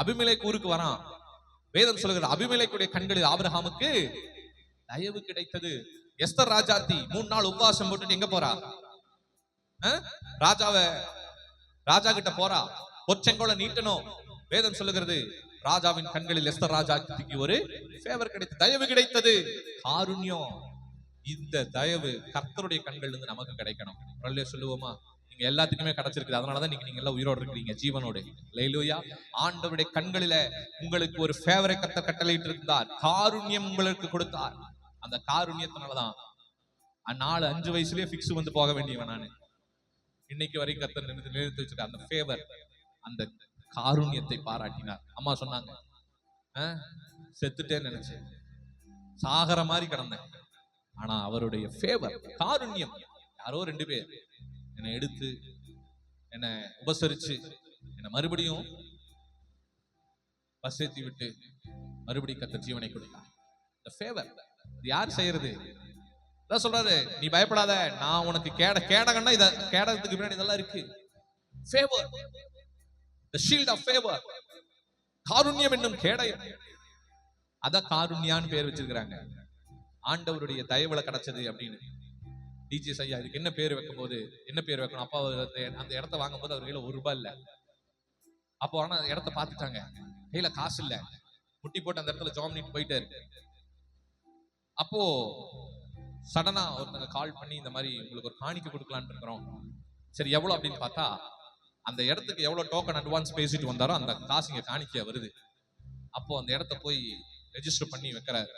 அபிமெலேக்கு ஊருக்கு வரான். வேதம் சொல்லுகிறது அபிமெலேக்குடைய கண்களில் ஆபிரகாமுக்கு தயவு கிடைத்தது. எஸ்தர் ராஜாத்தி 3 நாள் உபவாசம் போட்டுட்டு எங்க போறா? ராஜா கிட்ட போறா. பொற்செங்கோல நீட்டணும். வேதம் சொல்லுகிறது ராஜாவின் கண்களில் எஸ்தர் ராஜாத்திக்கு ஒரு ஃபேவர் கிடைத்தது, தயவு கிடைத்தது. காருண்யம். இந்த தயவு கர்த்தருடைய கண்கள் இருந்து நமக்கு கிடைக்கணும். சொல்லுவோமா? நீங்க எல்லாத்துக்குமே கிடைச்சிருக்குது. அதனாலதான் நீங்க எல்லாம் உயிரோடு இருக்கிறீங்க, ஜீவனோடு. அல்லேலூயா. ஆண்டவருடைய கண்களில உங்களுக்கு ஒரு ஃபேவரை கர்த்தர் கட்டளையிட்டு இருந்தார். காருண்யம் உங்களுக்கு கொடுத்தார். அந்த காருண்யத்தினாலதான் 4-5 வயசுலயே பிக்ஸ் வந்து போக வேண்டியவன் நானு. இன்னைக்கு வரைக்கும் கர்த்தர் நிறுத்தி வச்சிருக்க அந்த ஃபேவர், அந்த காருண்யத்தை பாராட்டினார். அம்மா சொன்னாங்க, செத்துட்டேன்னு நினைச்சேன், சாகர மாதிரி கிடந்தேன், ஆனா அவருடைய ஃபேவர், காருண்யம். யாரோ 2 பேர் என்னை எடுத்து என்னை உபசரிச்சு என்னை மறுபடியும் பசேத்தி விட்டு மறுபடியும் கர்த்தர் ஜீவனை கொடுத்தார். இந்த ஃபேவர் யார் செய்யறது? சொல்றாரு, நீ பயப்படாத, நான் உனக்கு கேடகன்னா இத கேடகத்துக்கு பின்னாடி இதெல்லாம் இருக்கு. Favour, the shield of favor. காருண்யம் என்னும் கேடயம். அத காருண்யான்னு பேர் வச்சிருக்காங்க. ஆண்டவருடைய தயவுல கிடைச்சது அப்படின்னு. டிஜிஎஸ் ஐயா இதுக்கு என்ன பேர் வைக்கும் போது என்ன பேர் வைக்கணும்? அப்பா அந்த இடத்த வாங்கும் போது அவர் கையில ₹1 இல்ல. அப்போ ஆனா இடத்த பாத்துட்டாங்க, கையில காசு இல்ல, முட்டி போட்டு அந்த இடத்துல ஜாம் பண்ணிட்டு போயிட்டாரு. அப்போ சடனா ஒருத்தங்க கால் பண்ணி, இந்த மாதிரி உங்களுக்கு ஒரு காணிக்கை கொடுக்கலான்னு இருக்கிறோம். சரி எவ்வளவு அப்படின்னு பார்த்தா, அந்த இடத்துக்கு எவ்வளவு டோக்கன் அட்வான்ஸ் பேசிட்டு வந்தாரோ அந்த காசு இங்க காணிக்கையா வருது. அப்போ அந்த இடத்த போய் ரெஜிஸ்டர் பண்ணி வைக்கிறாரு.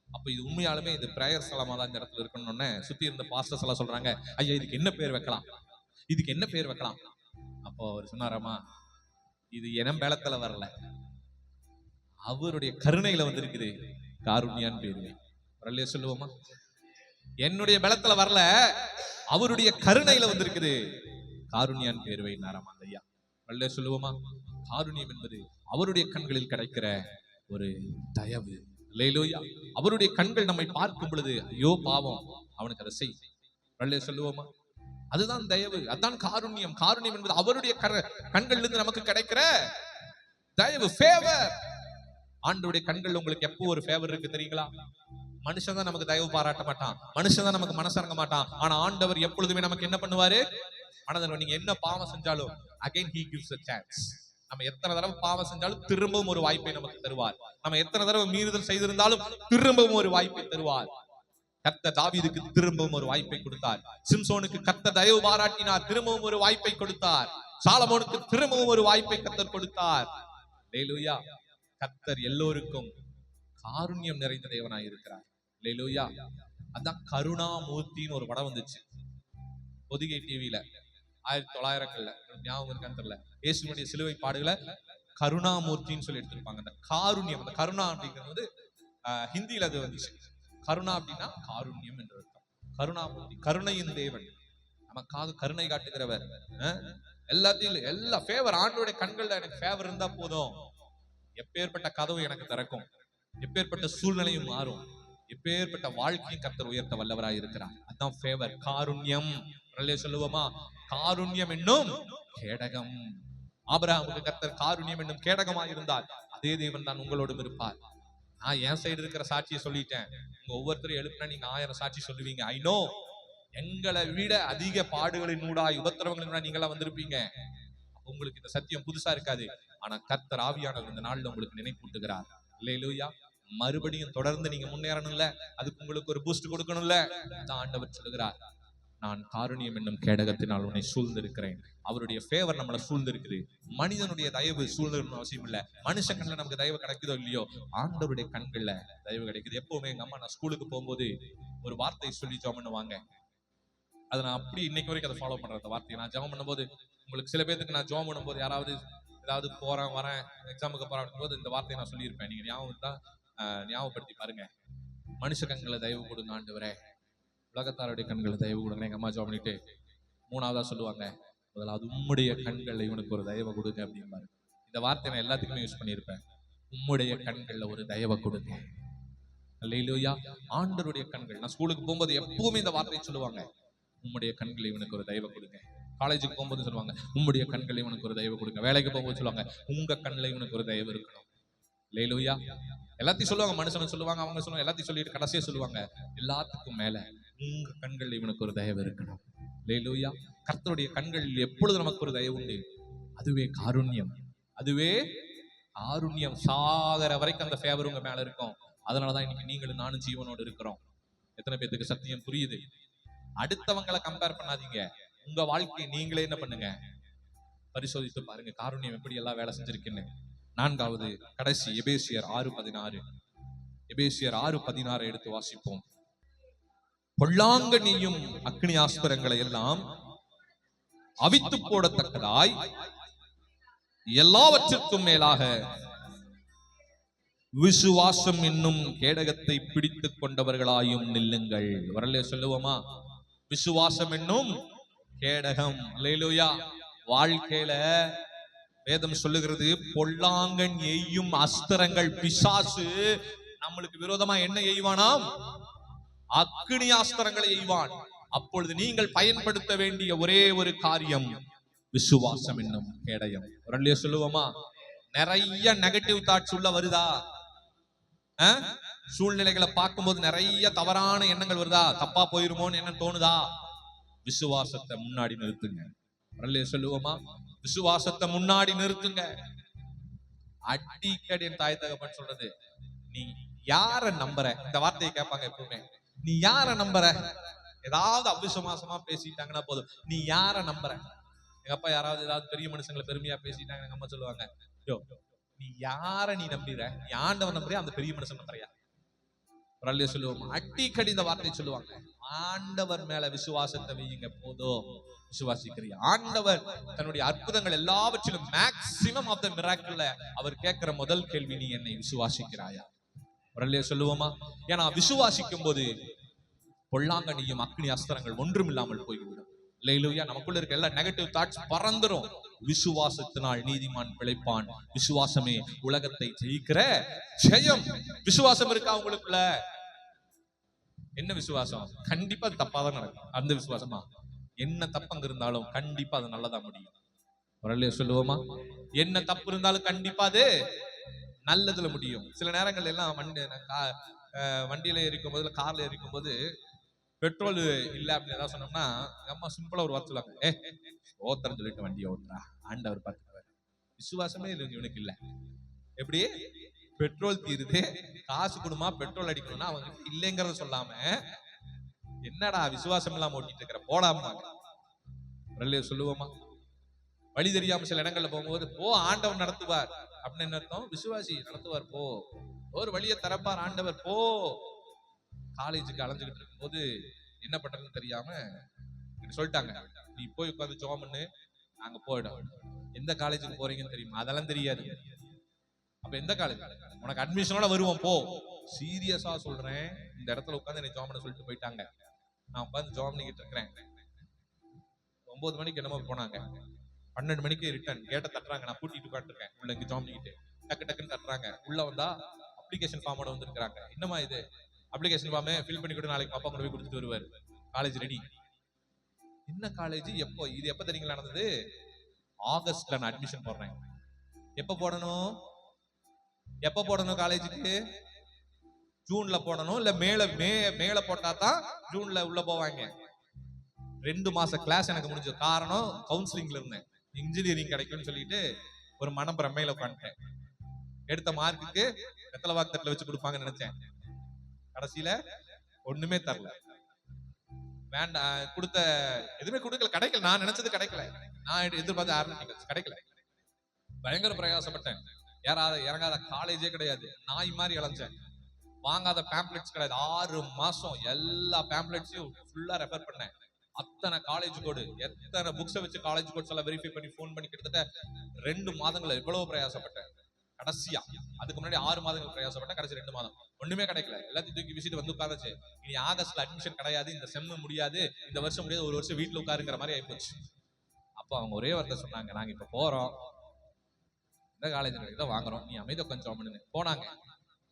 அப்ப இது உண்மையாலுமே இது பிரேயர் ஸ்தலமா தான் இந்த இடத்துல இருக்கணும்னு சுத்தி இருந்த பாஸ்டர்ஸ் எல்லாம் சொல்றாங்க, ஐயா இதுக்கு என்ன பேர் வைக்கலாம், இதுக்கு என்ன பேர் வைக்கலாம். அப்போ அவர் சொன்னாராமா, இது என் பலத்துல வரல, அவருடைய கருணையில வந்திருக்குது, காருண்யான்னு பேரு. வரலையே சொல்லுவோமா, என்னுடைய பலத்துல வரல, அவருடைய கருணையில வந்திருக்குது, காருண்யான் பேர் வைனாராம் அந்த ஐயா. வரலையே சொல்லுவோமா, காருண்யம் என்பது அவருடைய கண்களில் கிடைக்கிற ஒரு தயவு. அல்லேலூயா. அவருடைய கண்கள் நம்மை பார்க்கும் பொழுது ஐயோ பாவம் அவனுக்கு அதை செய். வரலையே சொல்லுவோமா, அதுதான் தயவு, அதுதான் காருண்யம். காருண்யம் என்பது அவருடைய கண்கள்ல இருந்து நமக்கு கிடைக்கிற தயவு, ஃபேவர். ஆண்டவருடைய கண்கள் உங்களுக்கு எப்போ ஒரு ஃபேவர் இருக்கு தெரியுங்களா? மனுஷன் தான் நமக்கு தயவு பாராட்ட மாட்டான், மனுஷன் தான் நமக்கு மனசரங்க மாட்டான். ஆனா ஆண்டவர் எப்பொழுதுமே நமக்கு என்ன பண்ணுவாரு, மனதில் நீங்க என்ன பாவம் செஞ்சாலும் again he gives a chance. நம்ம எத்தனை தடவை பாவம் செஞ்சாலும் திரும்பவும் ஒரு வாய்ப்பை நமக்கு தருவார். நம்ம எத்தனை தடவை மீறுதல் செய்திருந்தாலும் திரும்பவும் ஒரு வாய்ப்பை தருவார். கர்த்தர் தாவீதுக்கு திரும்பவும் ஒரு வாய்ப்பை கொடுத்தார். சிம்சோனுக்கு கர்த்தர் தயவு பாராட்டினார், திரும்பவும் ஒரு வாய்ப்பை கொடுத்தார். சாலமோனுக்கு திரும்பவும் ஒரு வாய்ப்பை கர்த்தர் கொடுத்தார். அல்லேலூயா. கர்த்தர் எல்லோருக்கும் காருண்யம் நிறைந்த தேவனாய் இருக்கிறார். அல்லேலூயா. அதான் கருணாமூர்த்தின்னு ஒரு படம் வந்துச்சு பொதிகை டிவியில 1900கள்ல, ஞாபகம் இருக்கான்னு தெரியல. இயேசுவினுடைய சிலுவை பாடுகளை கருணாமூர்த்தின்னு சொல்லி எடுத்திருப்பாங்க. அந்த காருண்யம், அந்த கருணா அப்படிங்கிறது ஹிந்தியில அது வந்துச்சு. கருணா அப்படின்னா காருண்யம் என்று அர்த்தம். கருணாமூர்த்தி, கருணையின் தேவன், நமக்காக கருணை காட்டுகிறவர். எல்லாத்தையும் எல்லா ஃபேவர், ஆண்டோடைய கண்கள்ல எனக்கு ஃபேவர் இருந்தா போதும், எப்பேற்பட்ட கதவு எனக்கு திறக்கும், எப்பேற்பட்ட சூழ்நிலையும் மாறும், எப்பேற்பட்ட வாழ்க்கையும் கர்த்தர் உயர்த்த வல்லவராய் இருக்கிறார். அதான் ஃபேவர், காருண்யம். சொல்லுவோமா, காருண்யம் என்னும் கேடகம். ஆபிரகாமுக்கு கர்த்தர் காருண்யம் என்னும் கேடகமாய் இருந்தார். அதே தேவன் தான் உங்களோடும் இருப்பார். நான் என் சைடு இருக்கிற சாட்சியை சொல்லிட்டேன், உங்க ஒவ்வொருத்தரும் எழுப்பினா நீங்க 1000 சாட்சி சொல்லுவீங்க. ஐ நோ, எங்களை விட அதிக பாடுகளின் ஊடாய் உபத்திரவங்களின் நீங்களாம் வந்திருப்பீங்க. உங்களுக்கு இந்த சத்தியம் புதுசா இருக்காது. ஆனா கர்த்தர் ஆவியானவர் இந்த நாள்ல உங்களுக்கு நினைப்பூட்டுகிறார். அல்லேலூயா. மறுபடியும் தொடர்ந்து நீங்க முன்னேறணும்ல, அதுக்கு உங்களுக்கு ஒரு பூஸ்ட் கொடுக்கணும்ல. ஆண்டவர் சொல்லுகிறார், நான் காருண்யம் என்னும் கேடகத்தினால் உன்னை சூழ்ந்திருக்கிறேன். அவருடைய ஃபேவர் நம்மளை சூழ்ந்திருக்குது. மனிதனுடைய தயவு சூழ்ந்திருக்கணும் அவசியம் இல்லை. மனுஷ கண்ணில் நமக்கு தயவு கிடைக்குதோ இல்லையோ, ஆண்டவருடைய கண்கள்ல தயவு கிடைக்குது. எப்பவுமே எங்க அம்மா நான் ஸ்கூலுக்கு போகும்போது ஒரு வார்த்தை சொல்லி ஜெபம் பண்ணுவாங்க. அதை நான் அப்படி இன்னைக்கு வரைக்கும் அதை ஃபாலோ பண்றேன். அந்த வார்த்தையை நான் ஜெபம் பண்ணும்போது, உங்களுக்கு சில பேருக்கு நான் ஜெபம் பண்ணும்போது யாராவது ஏதாவது போறேன் வரேன் எக்ஸாமுக்கு போறேன் போது இந்த வார்த்தையை நான் சொல்லியிருப்பேன். நீங்க ஞாபகப்படுத்தி பாருங்க. மனுஷ கண்களை தயவு கொடுங்க ஆண்டவரே, உலகத்தாருடைய கண்களை தயவு கொடுங்க. எங்க அம்மா ஜெபம் பண்ணிட்டு 3வதா சொல்லுவாங்க, முதலாவது உம்முடைய கண்கள்ல இவனுக்கு ஒரு தயவை கொடுங்க அப்படிம்பாரு. இந்த வார்த்தையை நான் எல்லாத்துக்குமே யூஸ் பண்ணியிருப்பேன். உம்முடைய கண்கள்ல ஒரு தயவை கொடுங்க. அல்லேலூயா. ஆண்டவருடைய கண்கள். நான் ஸ்கூலுக்கு போகும்போது எப்பவுமே இந்த வார்த்தையை சொல்லுவாங்க, உம்முடைய கண்களை இவனுக்கு ஒரு தயவை கொடுங்க. காலேஜுக்கு போகும்போது சொல்லுவாங்க, உம்முடைய கண்களை இவனுக்கு ஒரு தயவு கொடுங்க. வேலைக்கு போகும்போது சொல்லுவாங்க, உங்க கண்ணில் இவனுக்கு ஒரு தயவு இருக்கணும். அல்லேலூயா. எல்லாத்தையும் சொல்லுவாங்க, மனுஷனும் சொல்லுவாங்க, அவங்க சொல்லுவாங்க, எல்லாத்தையும் சொல்லிட்டு கடைசியா சொல்லுவாங்க, எல்லாத்துக்கும் மேல உங்க கண்கள் இவனுக்கு ஒரு தயவு இருக்கணும். அல்லேலூயா. கர்த்தருடைய கண்களில் எப்பொழுது நமக்கு ஒரு தயவு உண்டு, அதுவே காருண்யம். அதுவே காருண்யம். சாகர வரைக்கும் அந்த ஃபேவர் உங்க மேல இருக்கும். அதனாலதான் இன்னைக்கு நீங்களும் நானும் ஜீவனோடு இருக்கிறோம். எத்தனை பேருக்கு சத்தியம் புரியுது? அடுத்தவங்களை கம்பேர் பண்ணாதீங்க, உங்க வாழ்க்கையை நீங்களே என்ன பண்ணுங்க, பரிசோதித்து பாருங்க, காருண்யம் எப்படி எல்லாம் வேலை செஞ்சிருக்குன்னு. 4வது கடைசி எபேசியர் 6:16. எபேசியர் 6:16 எடுத்து வாசிப்போம். பொல்லாங்கண்ணியும் அக்னி ஆஸ்திரங்களை எல்லாம் அவித்து போடத்தக்கதாய் எல்லாவற்றிற்கும் மேலாக விசுவாசம் என்னும் கேடகத்தை பிடித்துக் கொண்டவர்களாயும் நில்லுங்கள். வரலையே சொல்லுவோமா, விசுவாசம் என்னும் கேடகம். அல்லேலூயா. வாழ்க்கையில வேதம் சொல்லுகிறது, பொல்லாங்கன் எய்யும் அஸ்திரங்கள், பிசாசு நம்மளுக்கு விரோதமா என்ன எய்வானாம், அக்னி ஆஸ்திரங்களை எய்வான். அப்பொழுது நீங்கள் பயன்படுத்த வேண்டிய ஒரே ஒரு காரியம் விசுவாசம் என்னும் கேடயம். வரலையே சொல்லுவோமா. நிறைய நெகட்டிவ் தாட்ஸ் உள்ள வருதா, சூழ்நிலைகளை பார்க்கும்போது நிறைய தவறான எண்ணங்கள் வருதா, தப்பா போயிருமோன்னு என்ன தோணுதா, விசுவாசத்தை முன்னாடி நிறுத்துங்க. வரலையே சொல்லுவோமா, விசுவாசத்தை முன்னாடி நிறுத்துங்க. அடிக்கடி என் தாய் தகப்பன் சொல்றது, நீ யார நம்புற, இந்த வார்த்தையை கேட்பாங்க எப்பவுமே. நீ யார நம்புற, ஏதாவது அவிசுவாசமா பேசிட்டாங்கன்னா போதும், நீ யார நம்புற. எங்க அப்பா யாராவது ஏதாவது பெரிய மனுஷங்களை பெருமையா பேசிட்டாங்க, எங்க அம்மா சொல்லுவாங்க, யோ நீ யார நீ நம்புற? நீ ஆண்டவன் நம்புறியா அந்த பெரிய மனுஷன் நம்புறியா? சொல்லுவோம், அடிக்கடி இந்த வார்த்தையை சொல்லுவாங்க, ஆண்டவர் மேல விசுவாசத்தை வையுங்க போதும். விசுவாசிக்கிறியா? ஆண்டவர் தன்னுடைய அற்புதங்கள் எல்லாவற்றிலும் மேக்சிமம் ஆஃப் த மிராக்கிள்ல அவர் கேட்கிற முதல் கேள்வி, நீ என்னை விசுவாசிக்கிறாயா? சொல்லுவோமா? ஏன்னா விசுவாசிக்கும் போது பொல்லாங்கனியும் அக்னி அஸ்திரங்கள் ஒன்றும் இல்லாமல் போய்விடும். அல்லேலூயா. நமக்குள்ள இருக்க எல்லா நெகட்டிவ் தாட்ஸ் பறந்துரும். விசுவாசத்தினால் நீதிமான் பிழைப்பான். விசுவாசமே உலகத்தை ஜெயிக்கிற ஜெயம். விசுவாசம் இருக்கா உங்களுக்குள்ள? என்ன விசுவாசம்? கண்டிப்பா அது தப்பாதான் நடக்கும். அந்த விசுவாசமா என்ன தப்பங்க இருந்தாலும் கண்டிப்பா அது நல்லதா முடியும். சொல்லுவோமா? என்ன தப்பு இருந்தாலும் கண்டிப்பா அது நல்லதுல முடியும். சில நேரங்கள் எல்லாம் வண்டியில இருக்கும் போது, கார்ல இருக்கும் போது பெட்ரோல் இல்ல அப்படின்னு ஏதாவது சொன்னோம்னா அம்மா சிம்பிளா ஒரு வார்த்தை சொல்லுவாங்க, ஓத்தரம் சொல்லிட்டு வண்டியை ஓட்டுறா, ஆண்டவர் பார்த்துக்குவாரு. விசுவாசமே இவனுக்கு இல்ல. எப்படி பெட்ரோல் தீருது, காசு கொடுமா பெட்ரோல் அடிக்கணும்னா அவங்க இல்லைங்கிறத சொல்லாம, என்னடா விசுவாசம் இல்லாம ஓட்டிட்டு இருக்கிற போடாம சொல்லுவோமா? வழி தெரியாம சில இடங்கள்ல போகும்போது, போ ஆண்டவர் நடத்துவார் அப்படின்னு என்ன அர்த்தம்? விசுவாசி நடத்துவார், போ, ஒரு வழியை திறப்பார் ஆண்டவர், போ. காலேஜுக்கு அலைஞ்சுக்கிட்டு இருக்கும் போது என்ன பண்றதுன்னு தெரியாம சொல்லிட்டாங்க, நீ போய் உட்காந்து ஜெபம் பண்ணு, நாங்க போயிடும். எந்த காலேஜுக்கு போறீங்கன்னு தெரியுமா? அதெல்லாம் தெரியாது. அப்ப எந்த காலேஜ்? உனக்கு அட்மிஷனோட வருவோம், போ. சீரியஸா சொல்றேன், இந்த இடத்துல உட்காந்து என்னை ஜெபம் பண்ண சொல்லிட்டு போயிட்டாங்க. நான் உட்காந்து ஜெபம் பண்ணிக்கிட்டு இருக்கிறேன். 9 மணிக்கு என்னமோ போனாங்க, 12 மணிக்கு ரிட்டர்ன். கேட்ட தட்டுறாங்க, நான் கூட்டிட்டு உட்காந்துருக்கேன் உள்ள, இங்க ஜெபம் பண்ணிக்கிட்டு டக்கு டக்குன்னு தட்டுறாங்க. உள்ள வந்தா அப்ளிகேஷன் ஃபார்மோட வந்துருக்காங்க. என்னமா இது? அப்ளிகேஷன் ஃபார்ம் ஃபில் பண்ணி கூட நாளைக்கு அப்பா கொண்டு போய் கொடுத்துட்டு வருவாரு. College ready. என்ன காலேஜ்? எப்போ? இது எப்ப தெரியுங்களா நடந்தது? ஆகஸ்ட்ல நான் அட்மிஷன் போடுறேன். எப்ப போடணும்? எப்ப போடணும் காலேஜுக்கு? ஜூன்ல போடணும், இல்ல மேல போட்டா தான் ஜூன்ல உள்ள போவாங்க. 2 மாச கிளாஸ் எனக்கு முடிஞ்சது. காரணம், கவுன்சிலிங்ல இருந்தேன். இன்ஜினியரிங் கிடைக்கும்னு சொல்லிட்டு ஒரு மனம் பிரமையில உட்காந்துட்டேன். எடுத்த மார்க்குக்கு வெத்தலை வாக்கத்துல வச்சு கொடுப்பாங்கன்னு நினைச்சேன். கடைசியில ஒண்ணுமே தரல. வேண்டாம், கொடுத்த எதுவுமே கொடுக்கல, கிடைக்கல. நான் நினைச்சது கிடைக்கல. நான் எதிர்பார்த்த ஆரம்பிக்க கிடைக்கல. பயங்கர பிரயாசப்பட்டேன். இறங்காத காலேஜே கிடையாது. நாய் மாதிரி இளைஞ்சேன். வாங்காத பேம்ப்ளெட்ஸ் கிடையாது. 6 மாசம் எல்லா பேம்ப்ளெட்ஸையும் ஃபுல்லா ரெஃபர் பண்ணேன். அத்தனை காலேஜ் கோடு, எத்தனை புக்ஸை வச்சு காலேஜ் கோட்ஸ் எல்லாம் வெரிஃபை பண்ணி ஃபோன் பண்ணி கிட்டத்தட்ட 2 மாதங்கள் எவ்வளவு பிரயாசப்பட்டேன். கடைசியா அதுக்கு முன்னாடி 6 மாதங்கள் பிரயாசப்பட்டேன். கடைசி 2 மாதம் ஒண்ணுமே கிடைக்கல. எல்லாத்தையும் தூக்கி வீசிட்டு வந்து உட்கார்ந்துச்சு. இனி ஆகஸ்ட்ல அட்மிஷன் கிடையாது, இந்த செம் முடியாது, இந்த வருஷம் முடியாது, ஒரு வருஷம் வீட்டுல உட்காருங்கிற மாதிரி ஆயிப்போச்சு. அப்ப அவங்க ஒரே வார்த்தை சொன்னாங்க, நாங்க இப்ப போறோம், இந்த காலேஜ் கிடைக்குதோ வாங்குறோம், நீ அமைதியா கொஞ்சம் போனாங்க.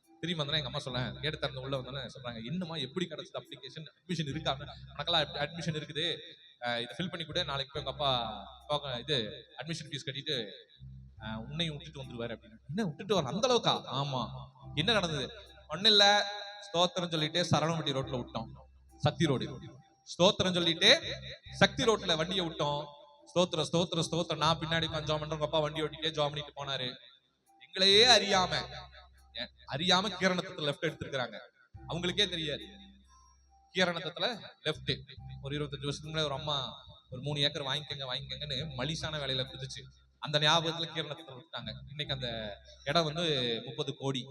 திரும்பி வந்தா எங்க அம்மா சொல்றேன், கேட்டு திறந்து உள்ள வந்தோன்னு சொல்றாங்க, என்னமா எப்படி கிடைச்சது அப்ளிகேஷன்? அட்மிஷன் இருக்கா? உனக்கெல்லாம் அட்மிஷன் இருக்குது, இதை ஃபில் பண்ணி கூட நாளைக்கு போய் உங்க அப்பா இது அட்மிஷன் ஃபீஸ் கட்டிட்டு உன்னையும் விட்டுட்டு வந்துருவாரு அப்படின்னு. என்ன விட்டுட்டு வர அந்த அளவுக்கா? ஆமா. என்ன நடந்தது? ஒண்ணு இல்ல, ஸ்தோத்திரம் சொல்லிட்டு சரவணம்பட்டி ரோட்ல விட்டோம், சக்தி ரோடு. ஸ்தோத்திரம் சொல்லிட்டு சக்தி ரோட்ல வண்டியை விட்டோம். ஸ்தோத்திரம் ஸ்தோத்திரம் ஸ்தோத்திரம். நான் பின்னாடி கொஞ்சம் பண்றேன், உங்க அப்பா வண்டி ஓட்டிட்டே ஜாம் பண்ணிட்டு போனாரு. எங்களையே அறியாம கீரணத்துல லெஃப்ட் எடுத்துருக்காங்க. அவங்களுக்கே தெரியாது. கீரணத்துல லெஃப்ட். ஒரு 25 வருஷத்துக்கு முன்னாடி ஒரு அம்மா ஒரு 3 ஏக்கர் வாங்கிக்கங்கன்னு மலிசான வேலையில குதிச்சு அந்த ஞாபகத்துல கீரணத்துல விட்டாங்க. இன்னைக்கு அந்த இடம் வந்து 30 கோடி.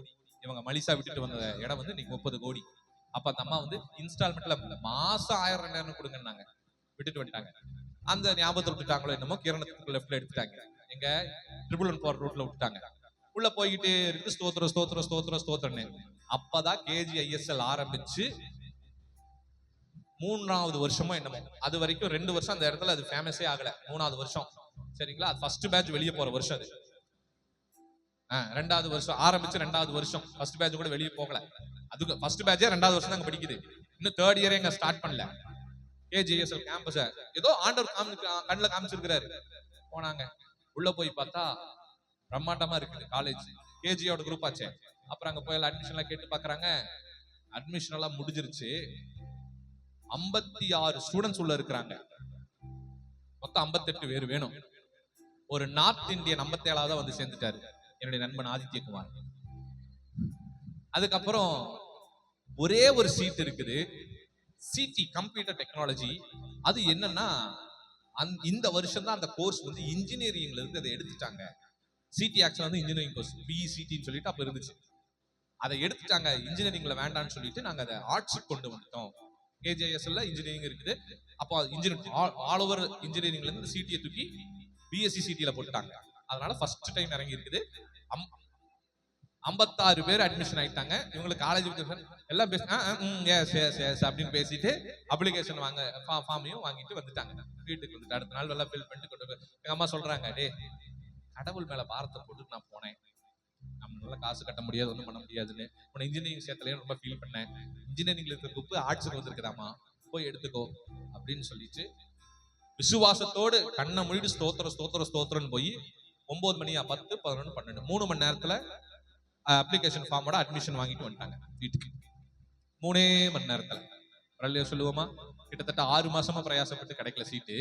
இவங்க மலிசா விட்டுட்டு வந்த இடம் வந்து இன்னைக்கு 30 கோடி. அப்ப அந்த அம்மா வந்து இன்ஸ்டால்மெண்ட்ல மாசம் 1000-2000 கொடுங்கன்னாங்க. விட்டுட்டு வந்துட்டாங்க. அந்த ஞாபகத்தை விட்டுட்டாங்களோ என்னமோ, கீரணத்துக்கு லெஃப்ட்ல எடுத்துட்டாங்க. எங்க 114 ரோட்ல விட்டுட்டாங்க. உள்ள போய்கிட்டே இருக்கு, ஸ்தோத்திரம் ஸ்தோத்திரம் ஸ்தோத்திரம் ஸ்தோத்திரம். அப்பதான் KGISL ஆரம்பிச்சு 3வது வருஷமோ என்னமோ. அது வரைக்கும் 2 வருஷம் அந்த இடத்துல அது ஃபேமஸே ஆகல. 3வது வருஷம் சரிங்களா, ஃபர்ஸ்ட் பேட்ச் வெளியே போற வருஷம் அது. 2வது வருஷம் ஆரம்பிச்சு 2வது வருஷம் ஃபர்ஸ்ட் பேட்ச் கூட வெளியே போகல. அதுக்கு ஃபர்ஸ்ட் பேட்சே 2வது வருஷம் தான் படிக்குது. இன்னும் 3rd இயரே எங்க ஸ்டார்ட் பண்ணல. KGISL கேம்பஸ் ஏதோ ஆண்டவர் கண்ணுல காமிச்சிருக்கிறாரு. போனாங்க. உள்ள போய் பார்த்தா பிரம்மாண்டமா இருக்குது காலேஜ். KGயோட குரூப் ஆச்சே. அப்புறம் அங்க போய் அட்மிஷன் எல்லாம் கேட்டு பாக்குறாங்க. அட்மிஷன் எல்லாம் முடிஞ்சிருச்சு. 56 ஸ்டூடெண்ட்ஸ் உள்ள இருக்கிறாங்க. மொத்தம் 58 பேர் வேணும். ஒரு நார்த் இந்தியன் 57வது வந்து சேர்ந்துட்டாரு, என்னுடைய நண்பன் ஆதித்யகுமார். அதுக்கப்புறம் ஒரே ஒரு சீட் இருக்குது, CT கம்ப்யூட்டர் டெக்னாலஜி. அது என்னன்னா இந்த வருஷம் தான் அந்த கோர்ஸ் வந்து இன்ஜினியரிங்ல இருந்து அதை எடுத்துட்டாங்க. சிடி ஆக்சுவலா வந்து இன்ஜினியரிங் கோர்ஸ், பிஇசிடின்னு சொல்லிட்டு அப்ப இருந்துச்சு. அதை எடுத்துட்டாங்க, இன்ஜினியரிங்ல வேண்டாம்னு சொல்லிட்டு நாங்க அதை ஆர்ட்ஸுக்கு கொண்டு வந்துட்டோம். கேஜேஎஸ்ல இன்ஜினியரிங் இருக்குது. அப்போ இன்ஜினியரிங் ஆல் ஓவர் இன்ஜினியரிங்ல இருந்து சிடியை தூக்கி பிஎஸ்சி சிடியில போட்டுட்டாங்க. அதனால ஃபர்ஸ்ட் டைம் இறங்கி இருக்குது. 56 பேர் அட்மிஷன் ஆயிட்டாங்க. இவங்களுக்கு காலேஜ் எல்லாம் அப்படின்னு பேசிட்டு அப்ளிகேஷன் வாங்க ஃபார்மையும் வாங்கிட்டு வந்துட்டாங்க. வீட்டுக்கு வந்துட்டு அடுத்த நாள் எல்லாம் ஃபில் பண்ணிட்டு கொண்டு போய் எங்க அம்மா சொல்றாங்க, டே கடவுள் மேல பாரத்தை போட்டு நான் போனேன், நம்மளால காசு கட்ட முடியாது, ஒன்றும் பண்ண முடியாதுன்னு. உன்னை இன்ஜினியரிங் சேர்த்தலையும் ரொம்ப ஃபீல் பண்ணேன். இன்ஜினியரிங்ல இருக்க குரூப் ஆர்ட்ஸுக்கு வந்திருக்குதாமா, போய் எடுத்துக்கோ அப்படின்னு சொல்லிட்டு விசுவாசத்தோடு கண்ணை மூடிட்டு ஸ்தோத்திரம் போய் 9 மணியா 10, 11, 12 3 மணி நேரத்துல அப்ளிகேஷன் ஃபார்மோட அட்மிஷன் வாங்கிட்டு வந்துட்டாங்க வீட்டுக்கு. 3 மணி நேரத்துல. வரலையோ சொல்லுவோமா? கிட்டத்தட்ட 6 மாசமா பிரயாசப்பட்டு கிடைக்கல சீட்டு.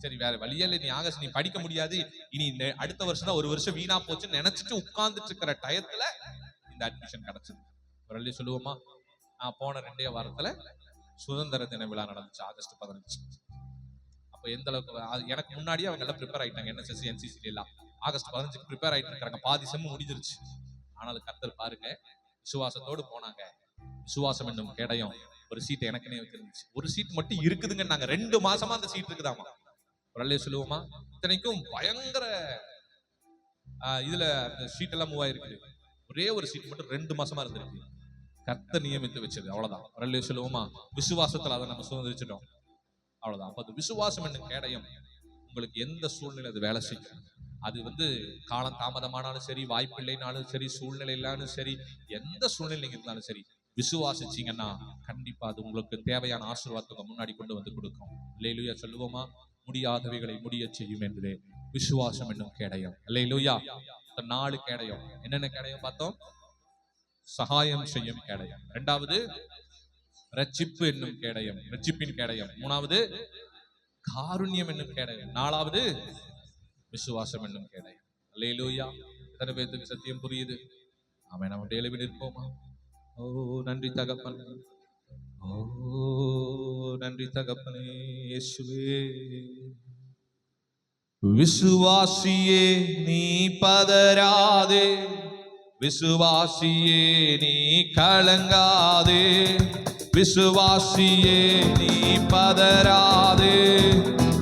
சரி வேற வழியே இல்லை, நீ ஆகஸ்ட் நீ படிக்க முடியாது, இனி அடுத்த வருஷம் தான், 1 வருஷம் வீணா போச்சுன்னு நினைச்சிட்டு உட்கார்ந்துட்டு இருக்கிற டயத்துல இந்த அட்மிஷன் கிடைச்சது. வரலையோ சொல்லுவோமா? நான் போன 2 வாரத்துல சுதந்திர தின விழா நடந்துச்சு, ஆகஸ்ட் 15. அப்ப எந்த அளவுக்கு எனக்கு முன்னாடியே அவங்க எல்லாம் ப்ரிப்பேர் ஆயிட்டாங்க. என்எஸ்எஸ்சி NCC எல்லாம் ஆகஸ்ட் 15 ப்ரிப்பேர் ஆயிட்டு இருக்காங்க. பாதி செம் முடிஞ்சிருச்சு. ஆனாலும் கர்த்தர் பாருங்க, விசுவாசத்தோடு போனாங்க. விசுவாசம் என்னும் கேடயம் ஒரு சீட் எனக்குனே வச்சிருந்துச்சு. ஒரு சீட் மட்டும் இருக்குதுங்க. நாங்க 2 மாசமா அந்த சீட் இருக்குதாமா. வரலையே சொல்லுவோமா? இத்தனைக்கும் பயங்கர இதுல அந்த சீட் எல்லாம் மூவ் ஆயிருக்கு. ஒரே ஒரு சீட் மட்டும் 2 மாசமா இருந்திருக்கு. கர்த்தர் நியமித்து வச்சது, அவ்வளவுதான். வரலையே சொல்லுவோமா? விசுவாசத்துல அதை நம்ம சுதந்திரிச்சிட்டோம், அவ்வளவுதான். அப்ப அது விசுவாசம் என்னும் கேடயம் உங்களுக்கு எந்த சூழ்நிலை அது வேலை செய்யும். அது வந்து காலம் தாமதமானாலும் சரி, வாய்ப்பு இல்லைனாலும் சரி, சூழ்நிலை இல்லாலும் சரி, எந்த சூழ்நிலை இருந்தாலும் சரி, விசுவாசிச்சீங்கன்னா கண்டிப்பா அது உங்களுக்கு தேவையான ஆசீர்வாதத்தை முன்னாடி கொண்டு வந்து கொடுக்கும். அல்லேலூயா சொல்லுவோமா? முடியாதவைகளை முடிய செய்யும் என்று விசுவாசம் என்னும் கேடயம். அல்லேலூயா. 4 கேடயம். என்னென்ன கேடயம் பார்த்தோம்? சகாயம் செய்யும் கேடயம். 2வது ரட்சிப்பு என்னும் கேடயம், ரட்சிப்பின் கேடயம். 3வது காருண்யம் என்னும் கேடயம். 4வது விசுவாசம் என்னும் கேடயம். அல்லேலூயா. எத்தனை பேருக்கு சத்தியம் புரியுது? ஆமென். நம்ம எழுப்பி நிற்போமா? ஓ நன்றி தகப்பனே, ஓ நன்றி தகப்பனே இயேசுவே. விசுவாசியே நீ பதறாதே, விசுவாசியே நீ கலங்காதே, விசுவாசியே நீ பதறாதே,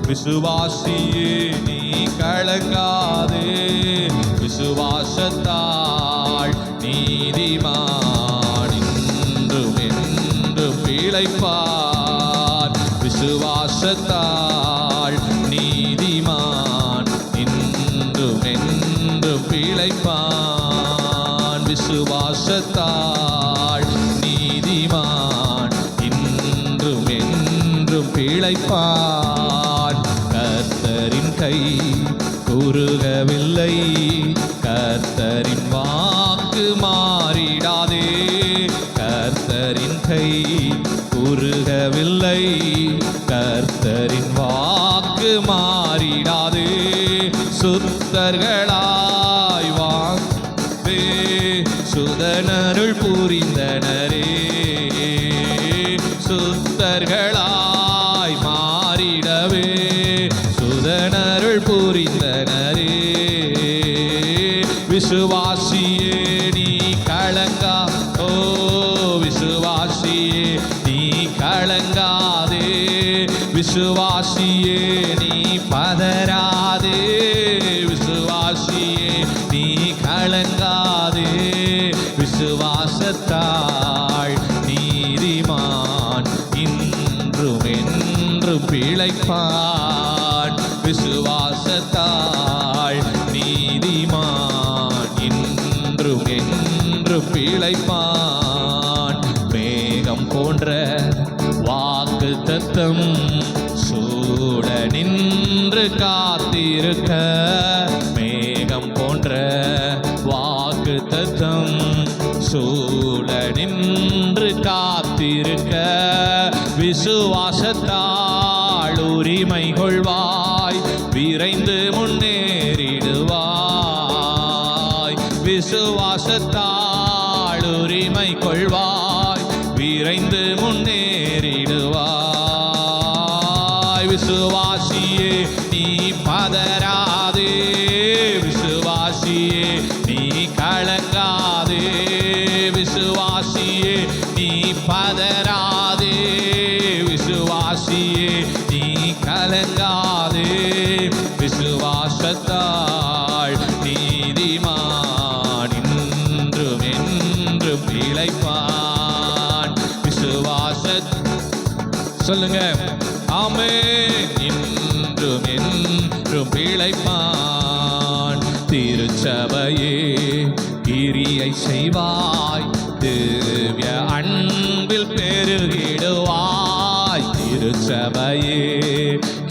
விசுவாசியே நீ கலங்காதே. விசுவாசத்தால் நீதிமான் இன்றும் என்றும் பிழைப்பார். விசுவாசத்தால் நீதிமான் இன்றும் என்றும் பிழைப்பான். விசுவாசத்தால் நீதிமான் இன்றும் என்றும் பிழைப்பான். கர்த்தரின் கை குறுகவில்லை, கர்த்தரின் வாக்கு மாறிடாதே. கர்த்தரின் கை குறுகவில்லை, கர்த்தரின் வாக்கு மாறிடாதே. சுத்தர்களாய் வாவே சுதனருள் புரிந்தனரே, சுத்தர்களாய் மாறிடவே சுதனருள் புரிந்தனரே. விசுவாசியே நீ கலங்கா, ஓ விசுவாசியே நீ கலங்காதே, விசுவாசியே நீ பதறாதே, விசுவாசியே நீ கலங்காதே. விசுவாசத்தால் நீதிமான் இன்றும் என்றும் பிழைப்பான். விசுவாசத்தால் நீதிமான் இன்றும் என்றும் பிழைப்பான். மேகம் போன்ற வாக்கு தத்தம் சூட நின்று காத்திருக்க, மேகம் போன்ற வாக்கு தத்தம் சூட நின்று காத்திருக்க. விசுவாசத்தால் உரிமை கொள்வாய், விரைந்து முன்னேறிடுவாய். விசுவாசத்தால் உரிமை கொள்வாய், விரைந்து முன்னேறிடுவாய். விசுவாசியே நீ பதறாதே, விசுவாசியே கலங்காதே விசுவாசியே நீ பதறாதே விசுவாசியே நீ கலங்காதே விசுவாசத்தால் நீதிமான் இன்றும் என்றும் பிழைப்பான் விசுவாச சொல்லுங்க ஆமென் இன்றும் என்றும் பிழைப்பான் திருச்சபையே கிரியை செய்வாய் திவ்ய அன்பில் பெருகிடுவாய் திருச்சபையே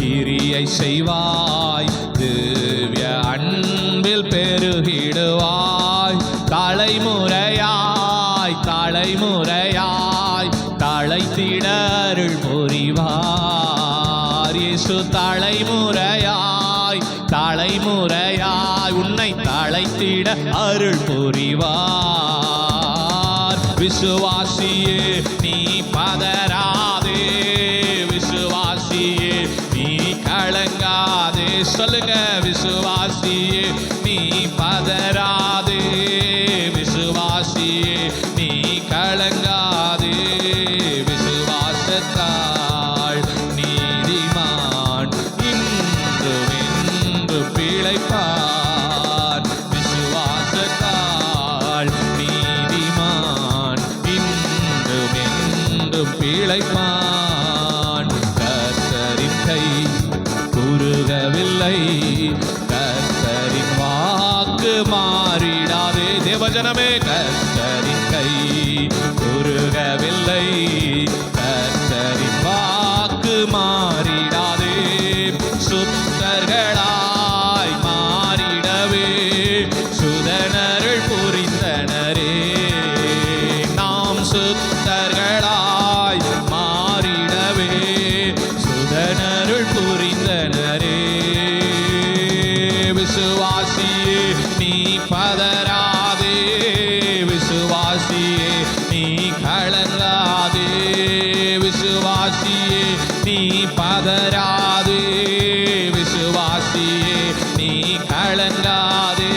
கிரியை செய்வாய் திவ்ய அன்பில் பெருகிடுவாய் தலைமுறையாய் தலைமுறையாய் தழைத்திடருள் புரிவார் இயேசு தலைமுறையாய் தலைமுறையாய் உன்னை தழைத்திட அருள் புரிவார் விசுவாசியே நீ பதறாதே விசுவாசியே நீ கலங்காதே சொல்லுங்க விசுவாசியே நீ பதறாதே விசுவாசியே நீ கலங்காதே விசுவாசத்தால் நீதிமான் இன்றும் என்றும் பிழைப்பான் விசுவாசத்தால் நீதிமான் இன்றும் என்றும் பிழைப்பான் கர்த்தரின் கை குறுகவில்லை கர்த்தரின் வாக்கு மாறிடாதே தேவஜனமே கர்த்தரின் கை குறுகவில்லை கர்த்தரின் வாக்கு மாறிடாதே சுத்தர்களாய் மாறிடவே சுதனருள் புரிந்தனரே நாம் சுத்தர்களாய் மாறிடவே சுதனருள் புரிந்தனரே விசுவாசியே நீ பதறாதே விசுவாசியே நீ கலங்காதே விசுவாசியே நீ பதறாதே விசுவாசியே நீ கலங்காதே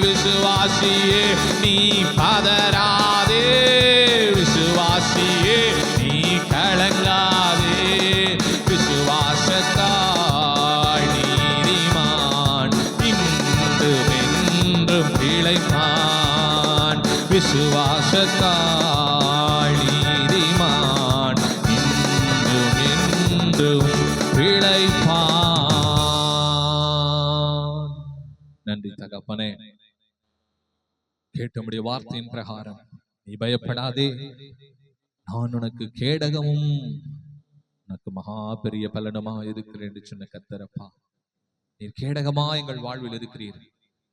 விசுவாசியே நீ பதறாதே விசுவாசியே நீ கலங்காதே விசுவாசத்தால் நீதிமான் இன்றும் என்றும் பிழைப்பான் விசுவாசத்தால் நீதிமான் இன்றும் என்றும் பிழைப்பான். நன்றி தகப்பனே, கேட்டமுடைய வார்த்தையின் பிரகாரம் நீ பயப்படாதே, நான் உனக்கு கேடகமும் உனக்கு மகா பெரிய பலனுமா இருக்கிறேன் என்று சொன்ன கர்த்தரப்பா, நீர் கேடகமா எங்கள் வாழ்வில் இருக்கிறீர்,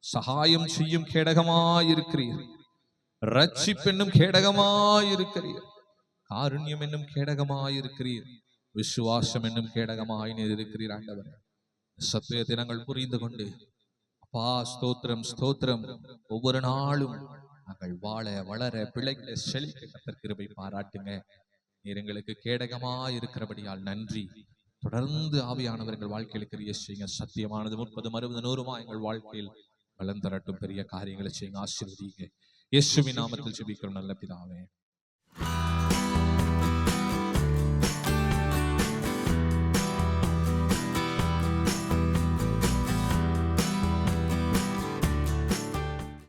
சகாயம் செய்யும் கேடகமாய் இருக்கிறீர், ரட்சிப்பென்னும் கேடகமாய் இருக்கிறீர், காருண்யம் என்னும் கேடகமாய் இருக்கிறீர், விசுவாசம் என்னும் கேடகமாய் நீர் இருக்கிறீர். ஆண்டவரே, சத்தியத்தை நாங்கள் புரிந்து கொண்டு அப்பா ஸ்தோத்திரம் ஸ்தோத்திரம், ஒவ்வொரு நாளும் நாங்கள் வாழ வளர பிழைக்க செழிக்க கர்த்தர் கிருபை பாராட்டுங்க. நீர் எங்களுக்கு கேடகமாய் இருக்கிறபடியால் நன்றி. தொடர்ந்து ஆவியானவர் எங்கள் வாழ்க்கையில் கிரியை செய்யுங்க. சத்தியமானது 30, 60, 100 எங்கள் வாழ்க்கையில் பலன் தரட்டும். பெரிய காரியங்களை செய்யுங்க, ஆசீர்வதிங்க. இயேசுவின் நாமத்தில் ஜெபிக்கிறோம் நல்ல பிதாவே.